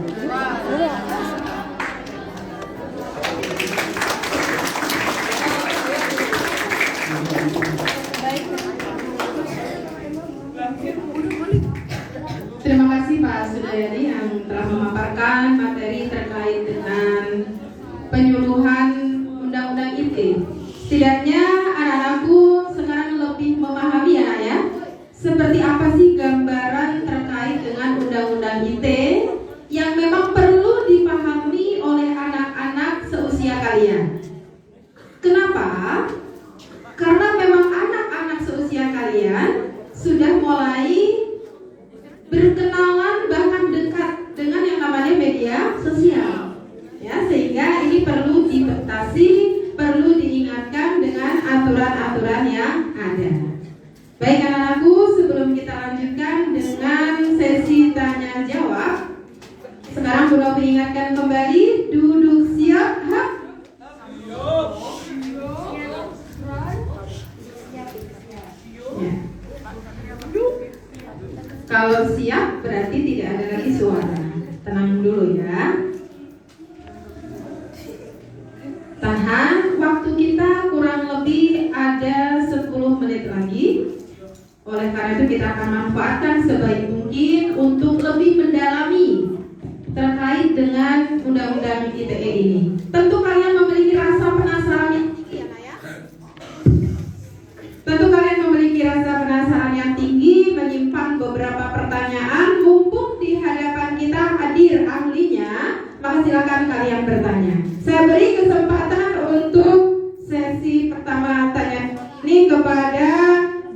Terima kasih Pak Sudayadi yang telah memaparkan materi terkait dengan penyuluhan Undang-Undang ITE. Setidaknya anak-anakku sekarang lebih memahami ya, seperti apa sih gambaran terkait dengan Undang-Undang ITE yang memang perlu dipahami oleh anak-anak seusia kalian. Kenapa? Karena memang anak-anak seusia kalian sudah mulai berkenalan bahkan dekat dengan yang namanya media sosial ya, sehingga ini perlu dibatasi, perlu diingatkan dengan aturan-aturan yang ada. Baik anak-anakku, sebelum kita lanjutkan dengan sesi tanya jawab, sekarang Bu Novi ingatkan kembali, duduk siap. Ya. Kalau siap berarti tidak ada lagi suara. Tenang dulu ya. Tahan, waktu kita kurang lebih ada 10 menit lagi. Oleh karena itu kita akan manfaatkan sebaik mungkin untuk lebih mendalami terkait dengan Undang-Undang ITE ini. Tentu kalian memiliki rasa penasaran yang tinggi ya, Nak ya. Tentu kalian memiliki rasa penasaran yang tinggi, menyimpan beberapa pertanyaan. Mumpung di hadapan kita hadir ahlinya, maka silakan kalian bertanya. Saya beri kesempatan untuk sesi pertama tanya ini kepada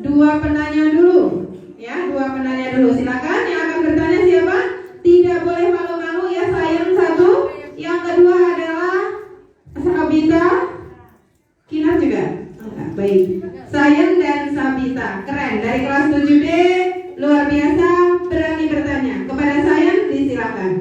dua penanya dulu. Ya, dua penanya dulu. Silakan, yang akan bertanya siapa? Tidak boleh malu-malu ya, sayang satu. Yang kedua adalah Sabita. Kinar juga? Enggak, baik. Sayang dan Sabita, keren, dari kelas 7D, luar biasa, berani bertanya. Kepada Sayang, disilakan.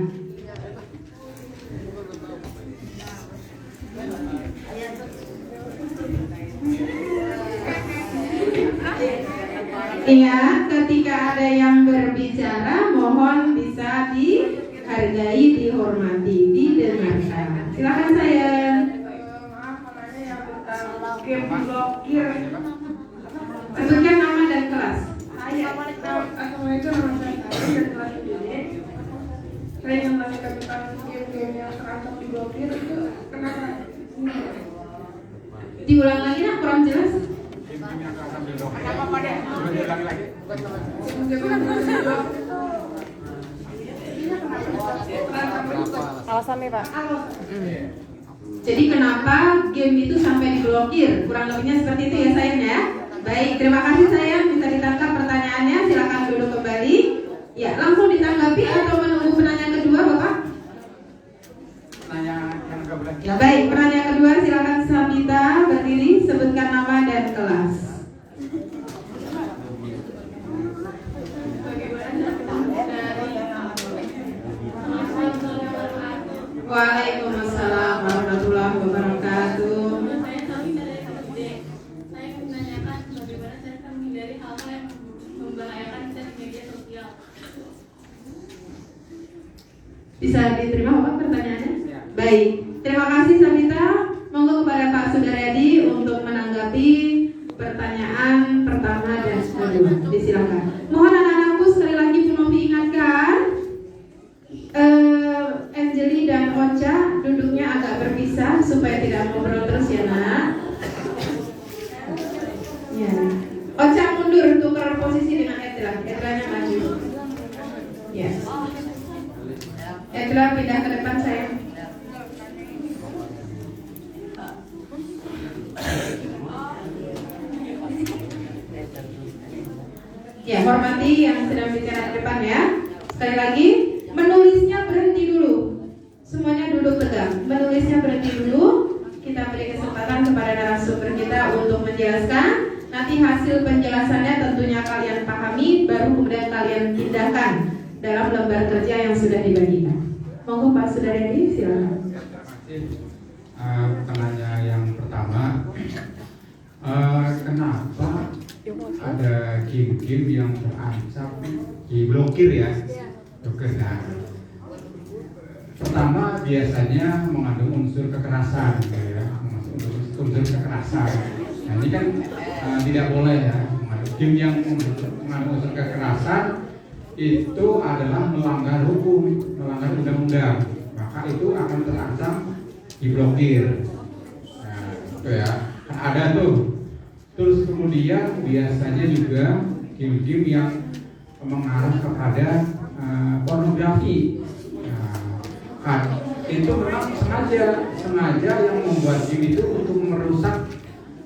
Ingat, ketika ada yang berbicara, mohon bisa dihargai, dihormati, didengarkan. Silakan Sayang. Game blokir. Sebutkan nama dan kelas. Assalamualaikum warahmatullahi wabarakatuh. Saya yang menanyakan tentang game-game yang terancam diblokir itu kenapa? Diulang lagi, nak, kurang jelas. Kenapa pada? Alasannya Pak. Jadi kenapa game itu sampai diblokir? Kurang lebihnya seperti itu ya Sayang ya. Baik, terima kasih Sayang. Bisa ditangkap pertanyaannya. Silakan duduk kembali. Ya, langsung ditanggapi atau menunggu penanya kedua, Bapak? Ya, baik, penanya kedua silakan Sabita berdiri, sebutkan nama dan kelas. Waalaikumsalam warahmatullahi wabarakatuh. Saya Tommy dari kelas D. Saya menanyakan bagaimana cara menghindari hal-hal yang membahayakan kita di media sosial. Bisa diterima Bapak pertanyaannya? Baik, terima kasih Sabita. Monggo kepada Pak Sudaryadi untuk menanggapi pertanyaan pertama dan kedua. Disilakan. Mohon anak-anakku sekali lagi Bu Novi ingatkan, Angel supaya tidak ngobrol terus ya nak. Ya. Ocha mundur, tukar posisi dengan Edra. Edranya maju. Ya. Edra pindah ke depan saya. Ya, hormati yang sedang bicara di depan ya. Sekali lagi, menulisnya berhenti dulu. Semuanya duduk tegak. Menulisnya berhenti dulu. Kita beri kesempatan kepada narasumber kita untuk menjelaskan. Nanti hasil penjelasannya tentunya kalian pahami, baru kemudian kalian pindahkan dalam lembar kerja yang sudah dibagikan. Monggo Pak Sudaryadi, silakan. Pertanyaan yang pertama, kenapa ada game-game yang terancam diblokir ya? Nah, pertama biasanya mengandung unsur kekerasan, ya, unsur kekerasan. Nah, ini kan tidak boleh ya, mengandung game yang mengandung unsur kekerasan itu adalah melanggar hukum, melanggar undang-undang, maka itu akan terancam diblokir. Nah, itu ya, kan ada tuh. Terus kemudian biasanya juga game-game yang mengarah kepada pornografi. Nah, itu memang sengaja yang membuat game itu untuk merusak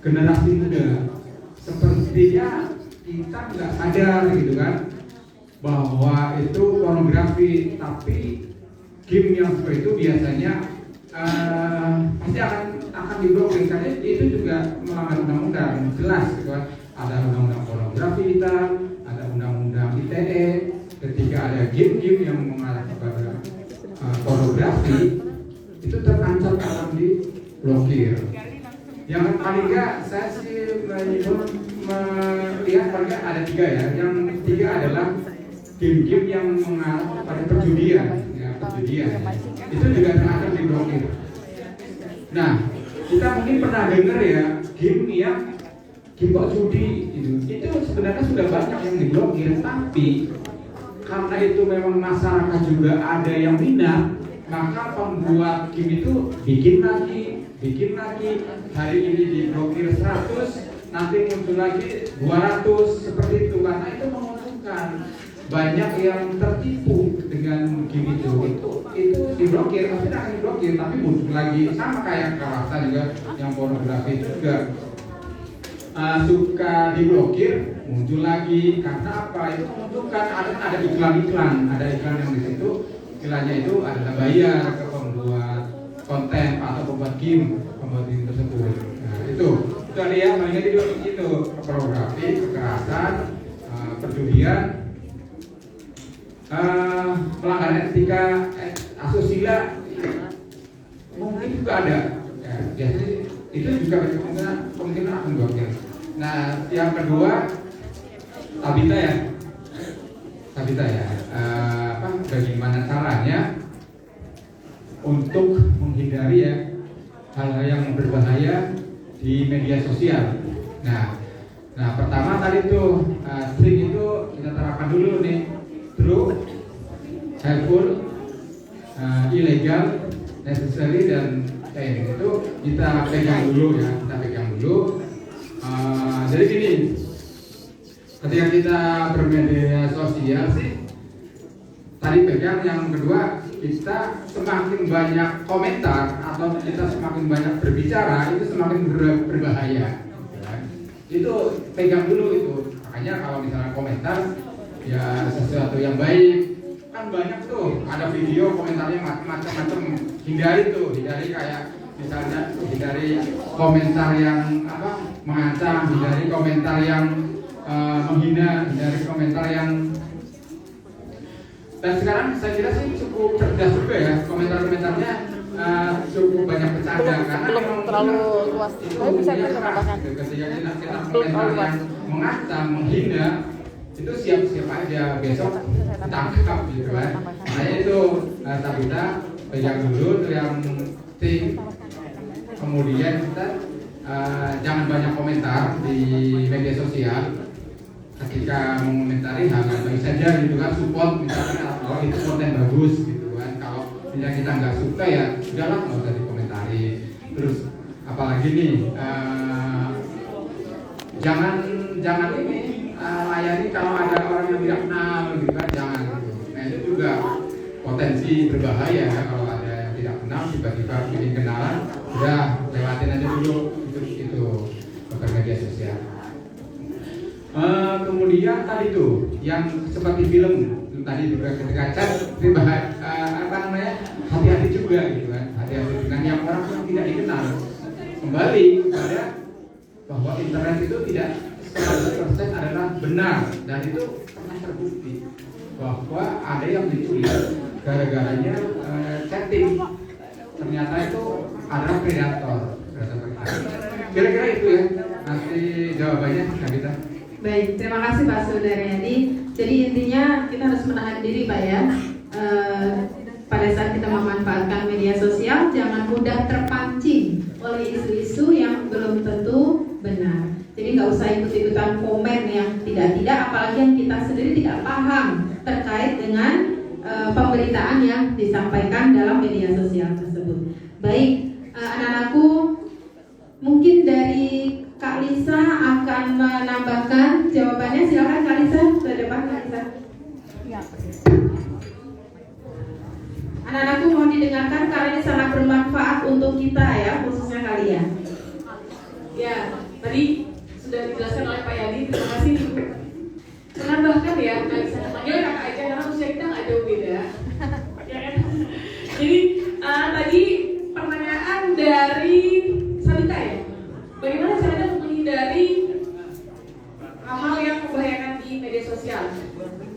generasi muda. Sepertinya kita nggak sadar gitu kan bahwa itu pornografi, tapi game yang seperti itu biasanya pasti akan diblokir karena itu juga melanggar undang-undang, jelas gitu kan. Ada undang-undang pornografi kita, ada undang-undang ITE. Ketika ada game-game yang mengarah kepada pornografi, itu terancam akan diblokir. Yang paling enggak saya sih melihat paling enggak ada 3 ya. Yang 3 adalah game-game yang mengarah kepada perjudian, ya, perjudian. Itu juga akan diblokir. Nah, kita mungkin pernah dengar ya game yang gimbal judi itu sebenarnya sudah banyak yang diblokir, tapi karena itu memang masyarakat juga ada yang minat, maka pembuat game itu bikin lagi. Hari ini diblokir 100, nanti muncul lagi 200, seperti itu, karena itu menguntungkan. Banyak yang tertipu dengan game itu diblokir, pasti akan diblokir, tapi muncul lagi, sama kayak kawasan juga yang pornografi itu juga suka diblokir, muncul lagi. Karena apa? Itu menunjukkan ada iklan yang di situ, iklannya itu adalah bayar ke pembuat konten atau pembuat game tersebut. Nah, itu ada ya, paling itu pornografi, kekerasan, perjudian, pelanggaran etika, asusila, mungkin juga ada. Ya, biasanya itu juga kemungkinan akan blokir. Nah, yang kedua, Tabita ya, bagaimana caranya untuk menghindari ya hal-hal yang berbahaya di media sosial. Nah, pertama tadi tuh trik itu kita terapkan dulu nih, true, helpful, illegal, necessary, dan itu kita pegang dulu ya, jadi gini, ketika kita bermedia sosial sih, tadi pegang. Yang kedua, kita semakin banyak komentar atau kita semakin banyak berbicara, itu semakin berbahaya. Itu pegang dulu itu. Makanya kalau misalnya komentar ya sesuatu yang baik, kan banyak tuh, ada video komentarnya macam-macam. Hindari kayak misalnya hindari komentar yang mengancam, hindari komentar yang menghina, hindari komentar yang. Dan sekarang saya kira sih cukup cerdas juga ya, komentar-komentarnya cukup banyak bercanda karena belum terlalu luas. Saya bisa menambahkan. Ketika kita komentar yang mengancam, menghina, itu siap-siap aja besok ditangkap gitu kan. Makanya itu Tabita pegang dulu tuh yang penting. Kemudian kita jangan banyak komentar di media sosial. Ketika mengomentari hal-hal baik saja gitu kan, support misalkan kalau itu konten bagus gitu kan. Kalau misalnya kita nggak suka ya udahlah, nggak usah dikomentari. Terus apalagi nih, jangan ini layani kalau ada orang yang tidak kenal gitu kan, jangan gitu. Nah itu juga potensi berbahaya ya, kalau ada yang tidak kenal tiba-tiba ingin kenalan, udah lewatin aja dulu itu media sosial. Kemudian tadi tuh yang seperti film tadi juga ketika chat hati-hati juga gitu kan, hati-hati dengan yang orang yang tidak dikenal. Kembali kepada bahwa internet itu tidak 100% adalah benar, dan itu pernah terbukti bahwa ada yang diculik gara-garanya chatting, ternyata itu adalah predator. Kira-kira itu ya, nanti jawabannya kita. Baik, terima kasih Pak Sudaryadi. Jadi intinya kita harus menahan diri Pak ya. Pada saat kita memanfaatkan media sosial, jangan mudah terpancing oleh isu-isu yang belum tentu benar. Jadi nggak usah ikut-ikutan komen yang tidak-tidak, apalagi yang kita sendiri tidak paham terkait dengan pemberitaan yang disampaikan dalam media sosial tersebut. Baik, anak-anakku, mungkin dari Kak Lisa akan menambahkan jawabannya. Silakan Kak Lisa, ke depan Kak Lisa. Anak-anakku mohon didengarkan karena ini sangat bermanfaat untuk kita ya, khususnya kalian. Ya, tadi sudah dijelaskan oleh Pak Yadi, terima kasih. Menambahkan ya, nggak bisa panggil kakak aja karena usia kita nggak jauh beda. Ya kan? Jadi tadi pertanyaan dari Salita ya, bagaimana caranya untuk menghindari hal-hal yang membahayakan di media sosial?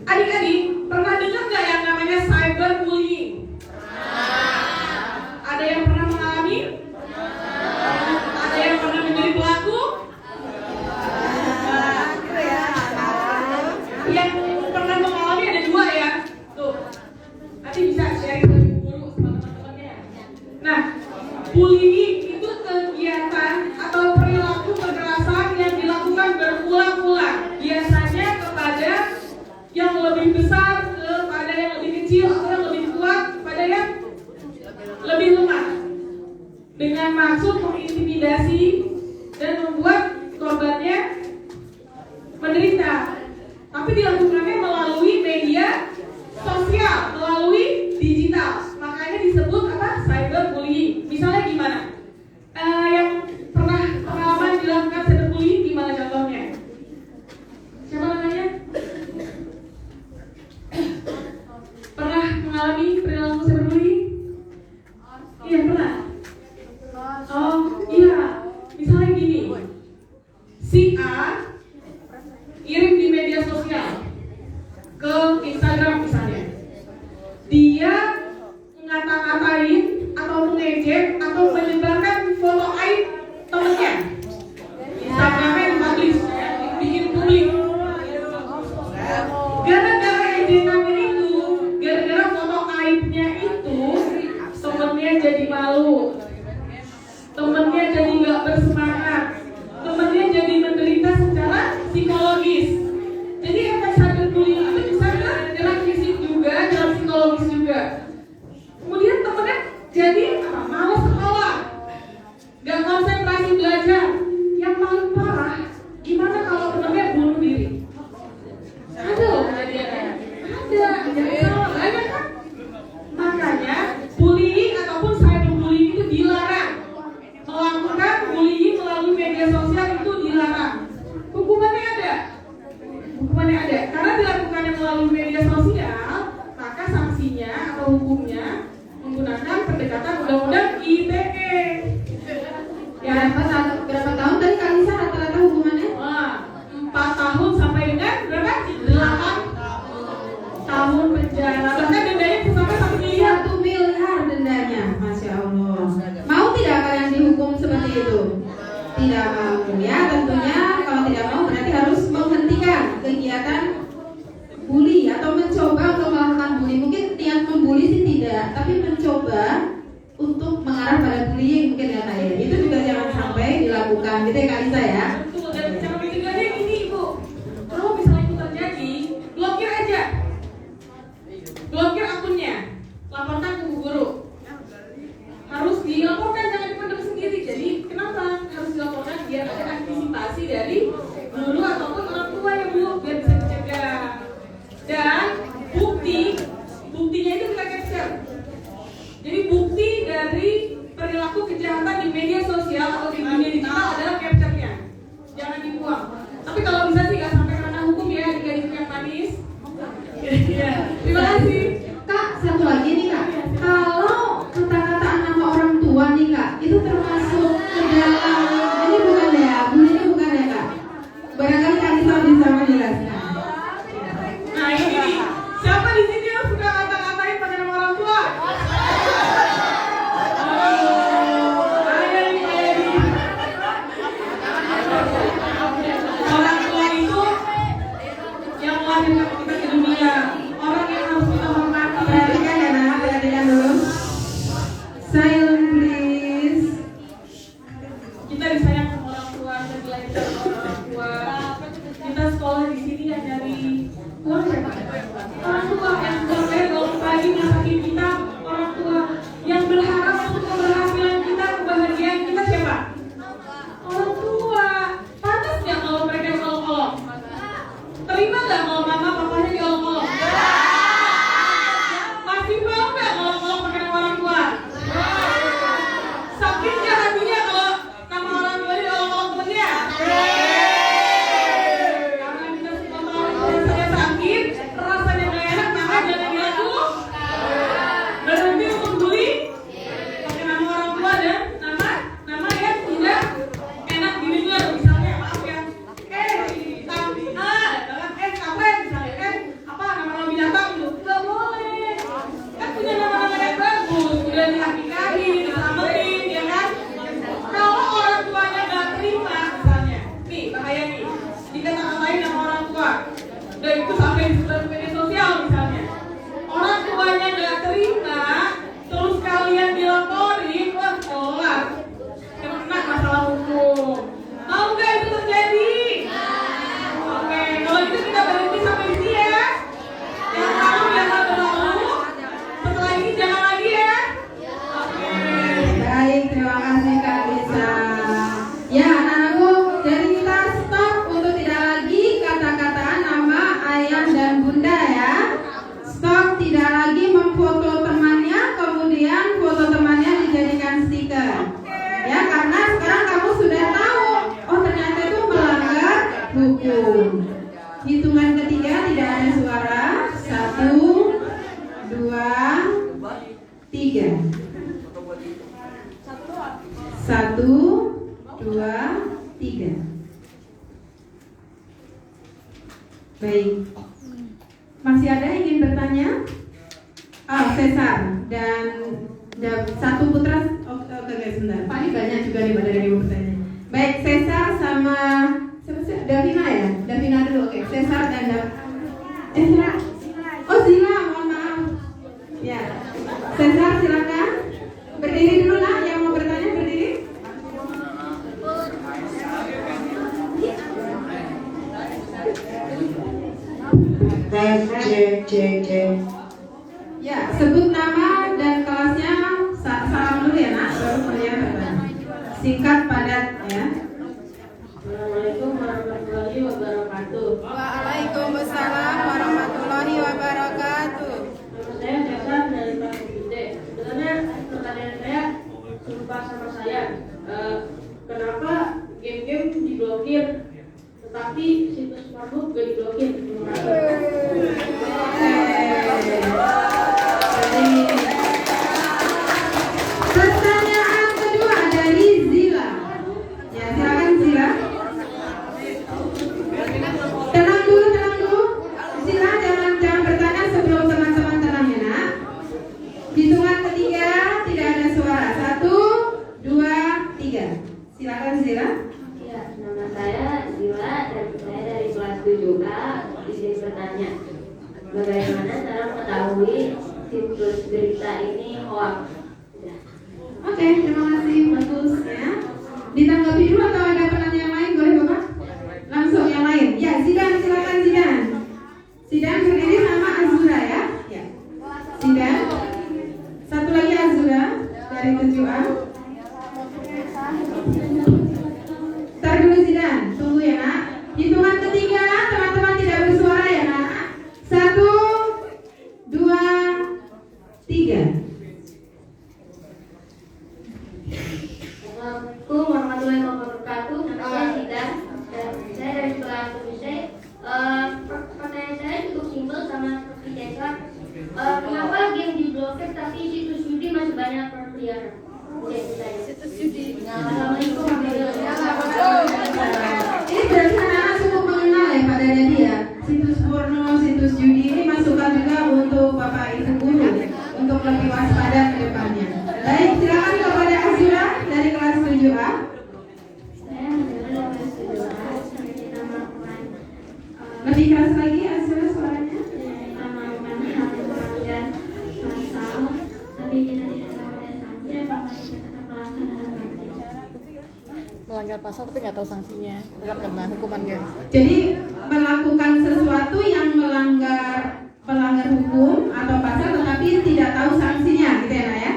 Adik-adik pernah dengar nggak yang namanya cyberbullying? Ada yang pernah mengalami? Ada yang pernah menjadi pelaku? Yang pernah mengalami ada 2 ya. Tuh, nanti bisa sharing ke guru sama teman-temannya. Nah, bullying itu kegiatan atau perilaku kekerasan yang dilakukan berulang-ulang, biasanya kepada yang lebih besar, kepada yang lebih kecil, atau yang lebih kuat, pada yang lebih lemah, dengan maksud mengintimidasi dan membuat korbannya menderita. Tapi dilakukannya melalui media sosial, melalui digital. Makanya disebut apa? Cyberbullying. Misalnya gimana? Yang pernah pengalaman dilakukan cyberbullying gimana contohnya? Siapa namanya? Pernah mengalami perilaku cyberbullying? Iya pernah. Oh iya, misalnya gini, si A kirim di media sosial ke Instagram misalnya, dia ngata-ngatain atau mengejek atau menyebarkan foto aib temennya. Instagramnya dipublish, bikin publik. Gara-gara ejekannya itu, gara-gara foto aibnya itu, temennya jadi malu, temennya jadi nggak bersemangat, temennya jadi menderita secara psikologis. Jadi efek cyberbullying itu bisa dalam fisik juga, dalam psikologis juga. Kemudian temennya jadi malas sekolah, nggak konsentrasi belajar. Yang paling parah, gimana kalau temennya bunuh diri? Ada loh kejadiannya, ada, jangan salah, banyak kan? Makanya bullying ataupun cyberbullying itu dilarang. Melakukan bullying melalui media sosial itu dilarang. Hukumannya ada. Hukumannya ada. Karena dilakukannya melalui media sosial, maka sanksinya atau hukumnya menggunakan pendekatan undang-undang ITE. Ya, Berapa tahun tadi Kak Lisa rata-rata hukumannya? 4 tahun sampai dengan berapa? 8 tahun penjara. Bahkan dendanya sampai 1 miliar. 1 miliar dendanya, Masya Allah. Mau tidak kalian dihukum seperti itu? Tidak mau ya, tentunya kalau tidak mau berarti harus menghentikan kegiatan bully atau mencoba untuk melakukan bully. Mungkin niat membuli sih tidak, tapi mencoba untuk mengarah pada bullying mungkin ya Kak ya. Itu juga jangan sampai dilakukan gitu ya Kak Lisa ya. Betul, dan cara mencegahnya gini Ibu. Kalau misalnya itu terjadi, blokir aja. Blokir akunnya. Laporkan ke guru. Harus dilaporkan, jangan dipendam sendiri. kalau bisa sih nggak sampai kena hukum ya, digaji yang manis. Iya, terima kasih. Kak, satu lagi nih Kak. Kalau kata-kata nama orang tua nih Kak, itu termasuk ke dalam ini bukan ya? Ini bukan ya Kak? Barangkali Kak Nisa bisa menjelaskan. Nah ini nih, siapa di sini yang suka ngata-ngatain pakai nama orang tua? Orang tua itu yang melahirkan kita ke dunia, orang yang harus kita hormati. Perhatikan ya Nak, perhatikan dulu. Silent please. Kita disayang sama orang tua, kita dilahirkan sama orang tua. Kita sekolah di sini yang dari uang siapa? Orang tua yang sudah bangun pagi masakin kita, orang tua yang berharap untuk keberhasilan kita, kebahagiaan kita siapa? Orang tua. Pantas nggak kalau mereka diolok-olok? Terima nggak kalau mama papanya diolok-olok? Masih mau nggak ngolok-ngolok pakai nama orang tua? Sakit nggak hatinya kalau nama orang tua diolok-olok temennya? Karena kita semua tahu rasanya sakit, rasanya nggak enak, maka jangan dilakukan. Berhenti untuk peduli pakai nama orang tua dan nama yang tidak enak didengar, misalnya maaf ya, kapan misalnya, apa nama binatang itu nggak boleh, kan punya nama-nama yang bagus, udah dihakikain, diselamatin, ya kan? Kalau orang tuanya nggak terima, misalnya, nih bahaya nih, dikata-katain sama orang tua, dan itu sampai di media sosial misalnya, orang tuanya nggak terima, terus kalian dilaporin, wah kelar, kena masalah hukum. Mau nggak itu terjadi? Oke, kalau gitu kita berhenti sampai di sini ya. Yang tahu biasa berlalu. Setelah ini jangan lagi ya. Oke. Baik, terima kasih Kak Nisa. Ya anak-anakku, jadi kita stop untuk tidak lagi kata-kata nama ayah dan bunda ya. Stop, tidak lagi memfoto temannya, kemudian foto temannya dijadikan stiker. Ya, karena sekarang kamu sudah tahu, oh ternyata itu melanggar hukum. Hitungan ketiga tidak ada suara. 1, 2, 3. 1, 2, 3. Baik. Masih ada yang ingin bertanya? Oh, Cesar dan satu putra. Oke, sebentar. Pak, ini banyak juga nih dari yang mau bertanya. Baik, Cesar sama siapa sih? Davina ya? Davina dulu, oke. Cesar dan Zila. Oh, Zila, mohon maaf. Ya. Cesar, silakan. Berdiri dulu lah, yang mau bertanya berdiri. Cek. Ya, sebut nama dan kelasnya. Salam dulu ya Nak, baru kalian bertanya. Singkat padat ya. Assalamualaikum warahmatullahi wabarakatuh. Waalaikumsalam warahmatullahi wabarakatuh. Nama saya Cesar dari Pak Gede. Sebenarnya pertanyaan saya serupa sama saya. Kenapa game-game diblokir, tetapi situs Pornhub gak diblokir? Terima kasih. Pertanyaan kedua dari Zila. Ya, silakan Zila. Tenang dulu. Zila jangan bertanya sebelum teman-teman tenang ya Nak. Hitungan ketiga tidak ada suara. 1, 2, 3. Silakan Zila. Ya, nama saya Zila dan saya dari kelas 7A. Di sini bertanya, bagaimana cara mengetahui situs berita ini hoax? Oke, terima kasih, bagus ya. Ditanggapi dulu atau ada penanya yang lain, boleh Bapak? Langsung yang lain. Ya, Zidan, silakan Zidan. Zidan berdiri sama Azura ya. Ya. Zidan. Satu lagi Azura dari 7A. Ntar dulu Zidan, tunggu ya Nak. Hitungan ketiga, teman-teman tidak bersuara ya Nak. 1, 2, 3. Assalamualaikum warahmatullahi wabarakatuh. Nama saya Zidan dan saya dari kelas Assalamualaikum warahmatullahi wabarakatuh. Ini berarti anak-anak cukup mengenal ya Pak Daryadi ya. Situs porno, situs judi ini masukan juga untuk Bapak Ibu guru untuk lebih waspada ke depannya. Baik, silakan kepada Azura dari kelas 7A. Saya adalah kelas 7A. Kita melakukan Lebih keras lagi Azura suaranya. kita melakukan hal yang melanggar pasal, tapi kita tidak tahu sanksi, apakah kita tetap melaksanakan sanksi. Melanggar pasal tapi nggak tahu sanksinya, tetap kena hukuman guys. Jadi melakukan sesuatu yang melanggar hukum atau pasal tetapi tidak tahu sanksinya gitu ya Nak ya.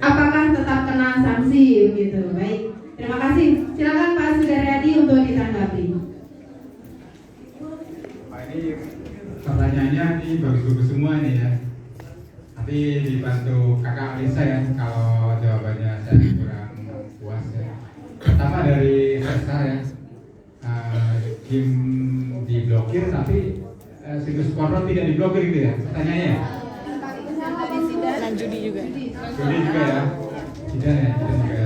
Apakah tetap kena sanksi gitu. Baik. Terima kasih. Silakan Pak Sudaryadi untuk ditanggapi. Pak, ini pertanyaannya ini bagus-bagus semua nih ya. Tapi dibantu kakak Alisa ya kalau jawabannya saya kurang puas ya. Pertama dari Resta ya, game diblokir tapi situs porno tidak diblokir gitu ya pertanyaannya. Dan judi juga. Judi juga ya, tidak ya, tidak juga.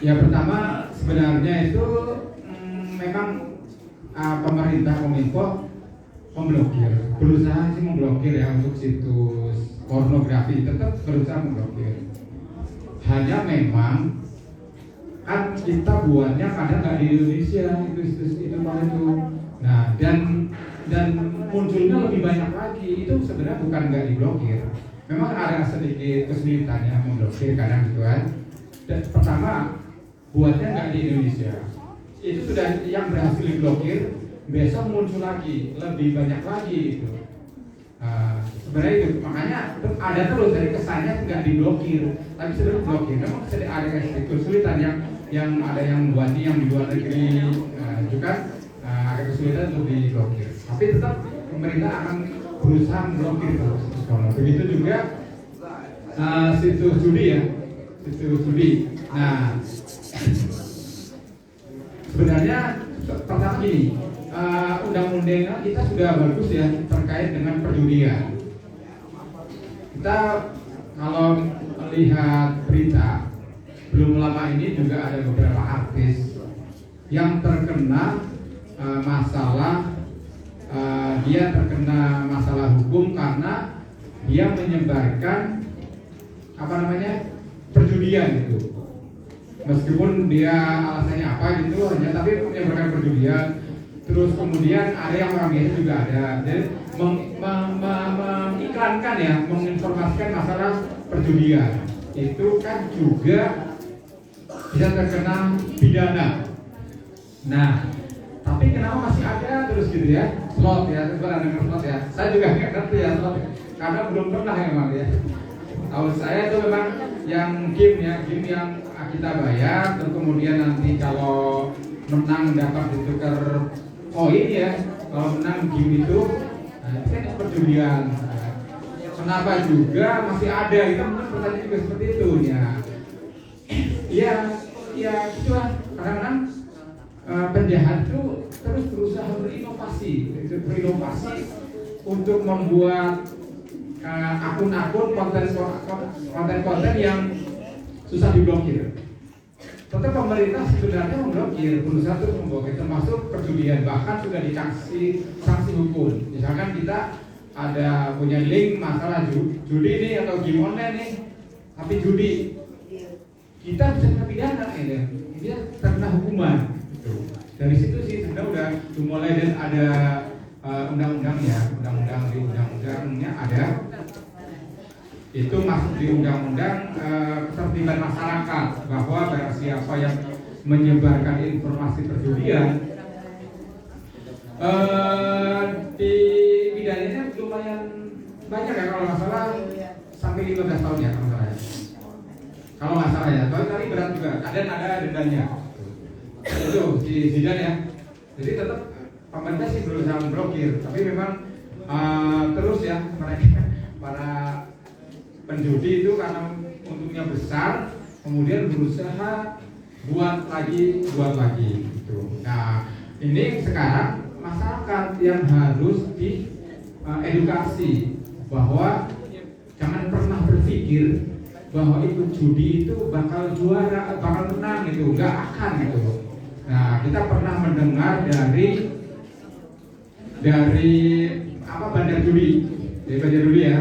Ya pertama sebenarnya itu memang pemerintah Kominfo memblokir, berusaha sih memblokir ya untuk situs pornografi, tetap berusaha memblokir. Hanya memang kan kita buatnya kadang nggak di Indonesia itu itu. Nah dan munculnya lebih banyak lagi, itu sebenarnya bukan nggak diblokir. Memang ada sedikit kesulitannya memblokir kadang gitu kan. Dan pertama buatnya nggak di Indonesia, itu sudah yang berhasil diblokir, besok muncul lagi, lebih banyak lagi itu. Sebenarnya itu makanya ada terus dari kesannya nggak diblokir, tapi sudah diblokir. Memang ada kesulitan yang ada yang buatnya yang di luar negeri juga ada kesulitan untuk diblokir. Tapi tetap pemerintah akan berusaha memblokir terus situs porno. Begitu juga situs judi ya, situs judi. Nah, sebenarnya pertama gini, undang-undangnya kita sudah bagus ya terkait dengan perjudian. Kita kalau melihat berita belum lama ini juga ada beberapa artis yang terkena masalah dia terkena masalah hukum karena dia menyebarkan perjudian itu. Meskipun dia alasannya apa gitu, hanya tapi menyebarkan perjudian. Terus kemudian ada yang orang biasa juga ada, jadi mengiklankan ya, menginformasikan masalah perjudian. Itu kan juga bisa terkena pidana. Nah, tapi kenapa masih ada terus gitu ya, slot ya, pernah dengar slot ya? Saya juga nggak ngerti ya slot, karena belum pernah memang ya. Tahu saya itu memang yang game yang kita bayar, terus kemudian nanti kalau menang dapat ditukar poin ya, kalau menang game itu, nah itu kan perjudian. Kenapa juga masih ada itu? Pertanyaan juga seperti itu ya. Ya itulah kadang-kadang penjahat itu terus berusaha berinovasi untuk membuat akun-akun konten yang susah diblokir. Tetap pemerintah sebenarnya memblokir, berusaha untuk memblokir, termasuk perjudian, bahkan sudah dikasih sanksi hukum. Misalkan kita ada punya link masalah judi nih atau game online nih, tapi judi, kita bisa kena pidana ini, dia terkena hukuman. Gitu. Dari situ sih sebenarnya udah dimulai dan ada undang-undangnya ada. Itu masuk di undang-undang ketertiban masyarakat bahwa barang siapa yang menyebarkan informasi perjudian di pidananya lumayan banyak ya, kalau nggak salah sampai 15 tahun ya kalau nggak salah ya. Tapi berat juga, ada dendanya. Itu di Zidan ya. Jadi tetap pemerintah sih berusaha memblokir, tapi memang terus ya mereka para penjudi itu karena untungnya besar, kemudian berusaha buat lagi gitu. Nah, ini sekarang masyarakat yang harus diedukasi bahwa jangan pernah berpikir bahwa ikut judi itu bakal juara, bakal menang gitu, nggak akan gitu. Nah, kita pernah mendengar dari Bandar Judi, ya,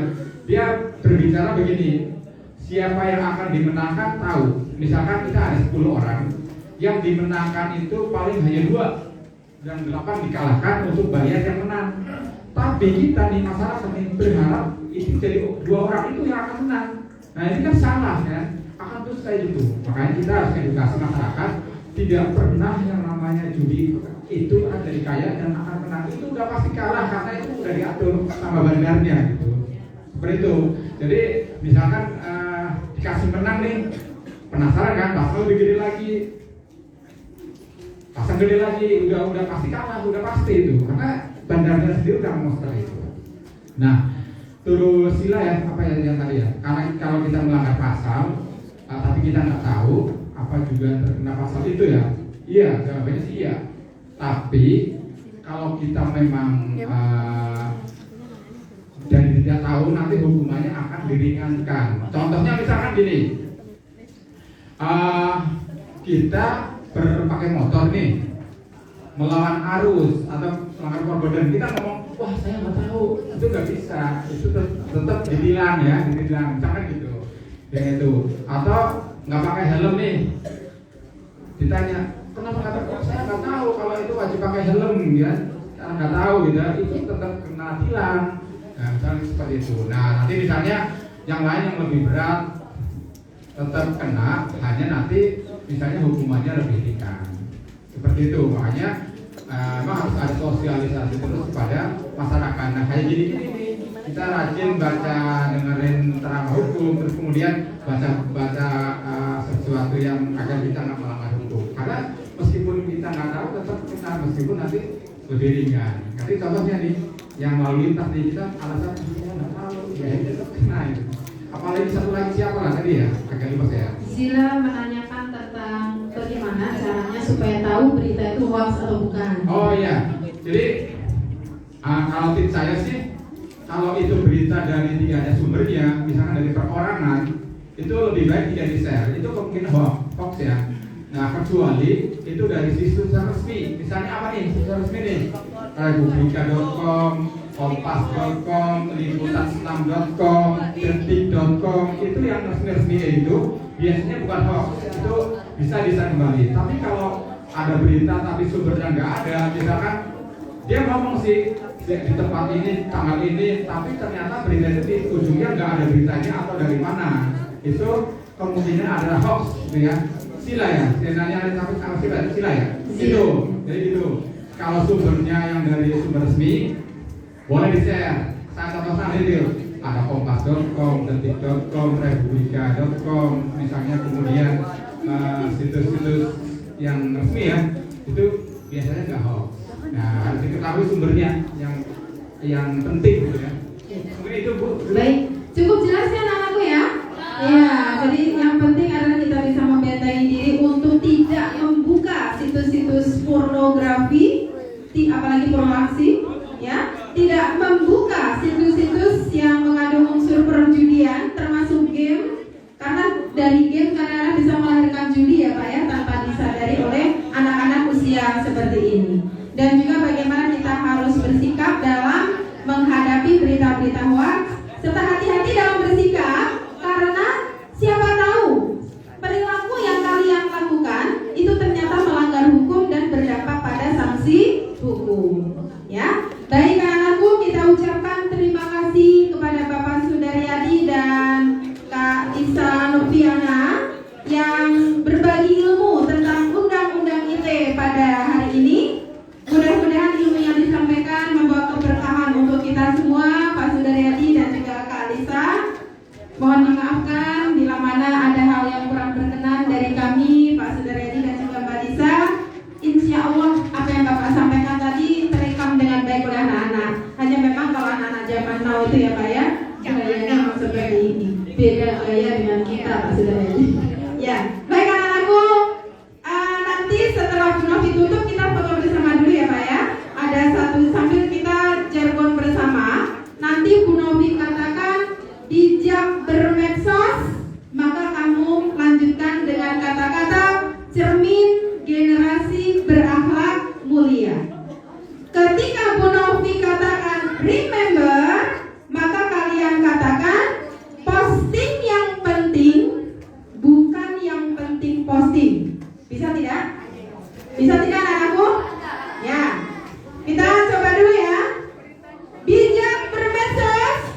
dia berbicara begini, siapa yang akan dimenangkan tahu. Misalkan kita ada 10 orang, yang dimenangkan itu paling hanya 2 dan 8 dikalahkan untuk bayar yang menang. Tapi kita di masyarakat ini berharap itu jadi 2 orang itu yang akan menang. Nah ini kan salah ya, akan terus kayak gitu. Makanya kita harus edukasi masyarakat, tidak pernah yang namanya judi itu akan jadi kaya dan akan menang, itu udah pasti kalah karena itu udah diatur sama bandarnya gitu. Seperti itu. Jadi misalkan dikasih menang nih, penasaran kan, pasang lebih gede lagi, pasang gede lagi, udah pasti kalah, udah pasti itu karena bandarnya sendiri udah ngomong seperti itu. Nah, terus sila ya, apa yang tadi ya, karena kalau kita melanggar pasal tapi kita nggak tahu apa juga terkena pasal itu ya, iya, jawabannya sih iya. Tapi kalau kita memang dan tidak tahu, nanti hukumannya akan diringankan. Contohnya misalkan gini, kita berpakai motor nih, melawan arus atau melanggar koridor, kita ngomong, wah saya nggak tahu, itu nggak bisa, itu tetap ditilang ya, misalkan gitu, yang itu. Atau nggak pakai helm nih, ditanya, kenapa nggak tahu? Saya nggak tahu kalau itu wajib pakai helm ya, nggak tahu gitu, itu tetap kena tilang. Nah, misalnya seperti itu. Nah, nanti misalnya yang lain yang lebih berat tetap kena, hanya nanti misalnya hukumannya lebih ringan. Seperti itu. Makanya memang harus ada sosialisasi terus kepada masyarakat. Nah, kayak gini kita rajin baca, dengerin terang hukum, terus kemudian baca sesuatu yang agar kita nggak melanggar hukum. Karena meskipun kita nggak tahu, tetap kita meskipun nanti lebih ringan. Nanti contohnya nih, yang lalu lintas di kita alasan kita nggak tahu, ya itu tetap kena itu. Apalagi satu lagi siapa lah tadi ya, agak lupa saya. Zila menanyakan tentang bagaimana caranya supaya tahu berita itu hoax atau bukan. Oh iya, jadi kalau tips saya sih, kalau itu berita dari tidak ada sumbernya, misalkan dari perorangan, itu lebih baik tidak di-share. Itu mungkin hoax ya. Nah, kecuali itu dari situs resmi. Misalnya apa nih situs resmi nih? Republika.com, Kompas.com, Liputan6.com, Detik.com, itu yang resmi itu biasanya bukan hoax, itu bisa di-share kembali. Tapi kalau ada berita tapi sumbernya nggak ada, misalkan dia ngomong sih di tempat ini, tanggal ini, tapi ternyata berita itu di ujungnya nggak ada beritanya atau dari mana, itu kemungkinan adalah hoax gitu ya. Sila ya, sebenarnya ada sama sila ya. Itu, jadi gitu. Kalau sumbernya yang dari sumber resmi, boleh di-share. Saya contohkan itu, ada Kompas.com, Detik.com, Republika.com, misalnya, kemudian situs-situs yang resmi ya, itu biasanya nggak hoax. Nah, harus diketahui sumbernya yang penting gitu ya. Mungkin itu Bu. Baik, cukup jelas ya anak-anakku ya. Ya, jadi yang penting adalah kita bisa membentengi diri untuk tidak membuka situs-situs pornografi, apalagi pornografi, ya, tidak membuka situs-situs yang mengandung unsur perjudian, termasuk game, karena dari game kadang-kadang bisa melahirkan judi ya Pak ya, tanpa disadari oleh anak-anak usia seperti ini. Dan juga bagaimana kita harus bersikap dalam menghadapi berita-berita hoax, serta hati-hati dalam bersikap. Karena siapa tahu perilaku yang kalian lakukan itu ternyata melanggar hukum dan berdampak pada sanksi hukum. Ya, baik anak-anakku, kita ucapkan terima kasih kepada Bapak Sudaryadi dan Kak Isa Noviana yang berbagi ilmu tentang Undang-Undang ITE pada hari ini. Mudah-mudahan ilmu yang disampaikan membawa keberkahan untuk kita semua, Pak Sudaryadi dan juga Kak Lisa. Mohon dimaafkan bila mana ada hal yang kurang berkenan dari kami, Pak Sudaryadi dan juga Mbak Lisa. Insya Allah apa yang Bapak sampaikan tadi terekam dengan baik oleh anak-anak. Hanya memang kalau anak-anak zaman now itu ya Pak ya, gayanya memang seperti ini. Beda gaya dengan kita Pak Sudaryadi. Ya, baik anak-anakku. Nanti setelah Bu Novi tutup kita foto bersama dulu ya Pak ya. Ada satu sambil kita jargon bersama. Nanti Bu Novi katakan bijak bermedsos, Bisa tidak anak-anakku? Ya. Kita coba dulu ya. Bijak bermedsos.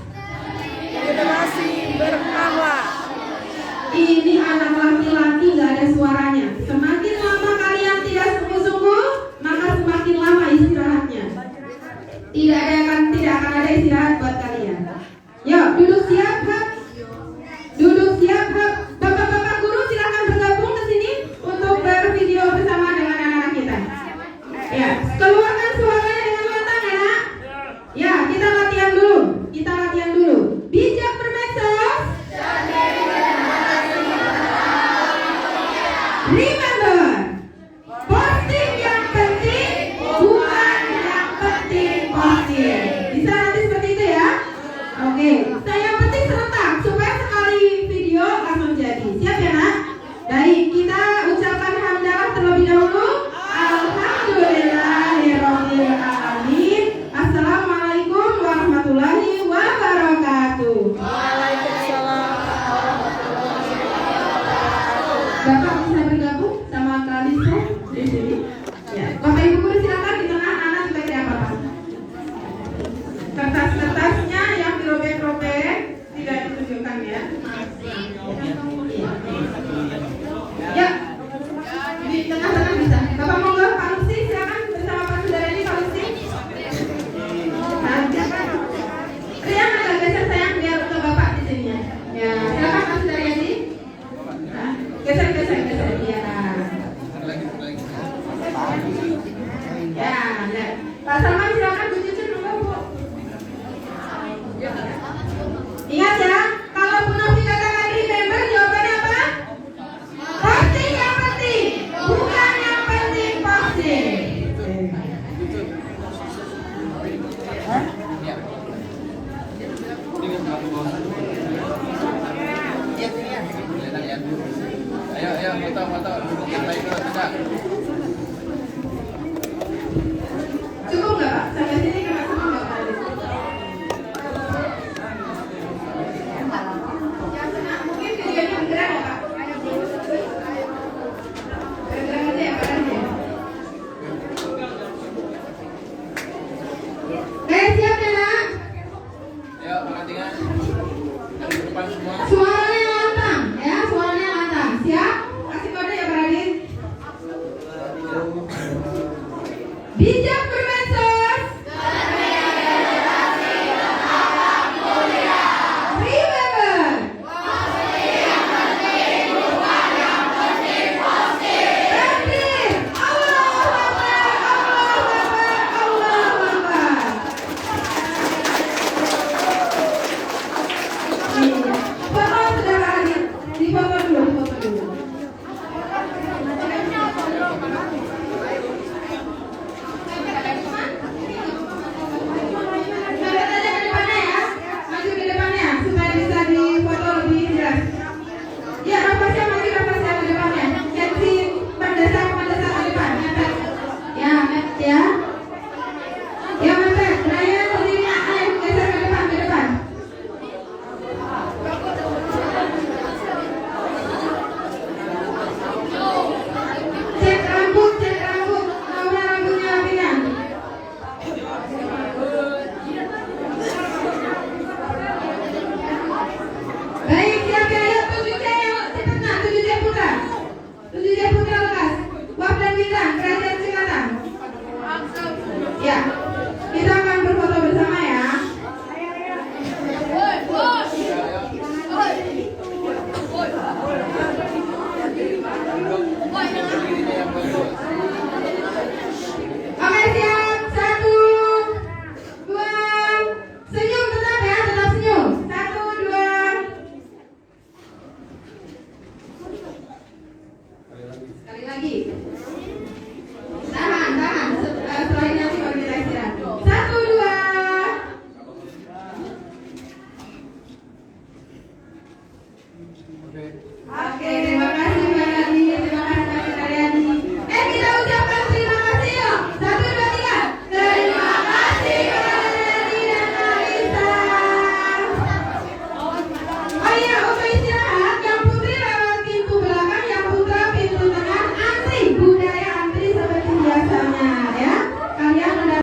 Generasi berakhlak. Ini anak laki-laki nggak ada suaranya. Semakin lama kalian tidak sungguh-sungguh, maka semakin lama istirahatnya. Tidak akan ada istirahat buat kalian. Yuk, duduk siap, Hap. Duduk siap, Hap. Bapak-bapak guru silakan bergabung ke sini untuk bervideo bersama dengan anak-anak kita. Ya, keluarkan suaranya dengan lantang ya, Nak. Ya, kita latihan dulu. Bijak bermedsos. Remember, posting yang penting, bukan yang penting posting. Bisa nanti seperti itu ya? Oke, yang penting serentak supaya sekali video langsung jadi. Siap ya, Nak? Baik, kita ucapkan hamdalah terlebih dahulu. Alhamdulillahirabbil alamin. Assalamualaikum warahmatullahi wabarakatuh. Waalaikumsalam. Bapak bisa bergabung sama Kak Lisa di sini. Ya, Bapak Ibu guru silakan di tengah anak juga tidak apa-apa. Kertas-kertasnya yang dirobek-robek tidak ditunjukkan ya. Ya, di tengah-tengah bisa. Bapak monggo Pak Lutfi silakan bersama Pak Saudara ini Pak Lutfi. Rian agak geser sayang biar ke Bapak di sini ya. Ya, silakan Pak Saudara ini. Geser ya. Ya, nah. Pak Salman silakan Bu Cucu dulu Bu. Ingat ya, kalau Bu Novi katakan remember jawabannya apa? Posting yang penting, bukan yang penting posting. Ayo, foto. Duduk yang baik dulu, tidak. Cukup nggak Pak? Sampai sini kena semua nggak Pak? Yang senang mungkin videonya bergerak ya Pak? Bergerak aja ya Pak ya? Siap ya Nak? Ayo, perhatikan. Yang di depan semua. Suaranya lantang ya, suaranya lantang. Siap? Kasih kode ya Pak Radit. Bijak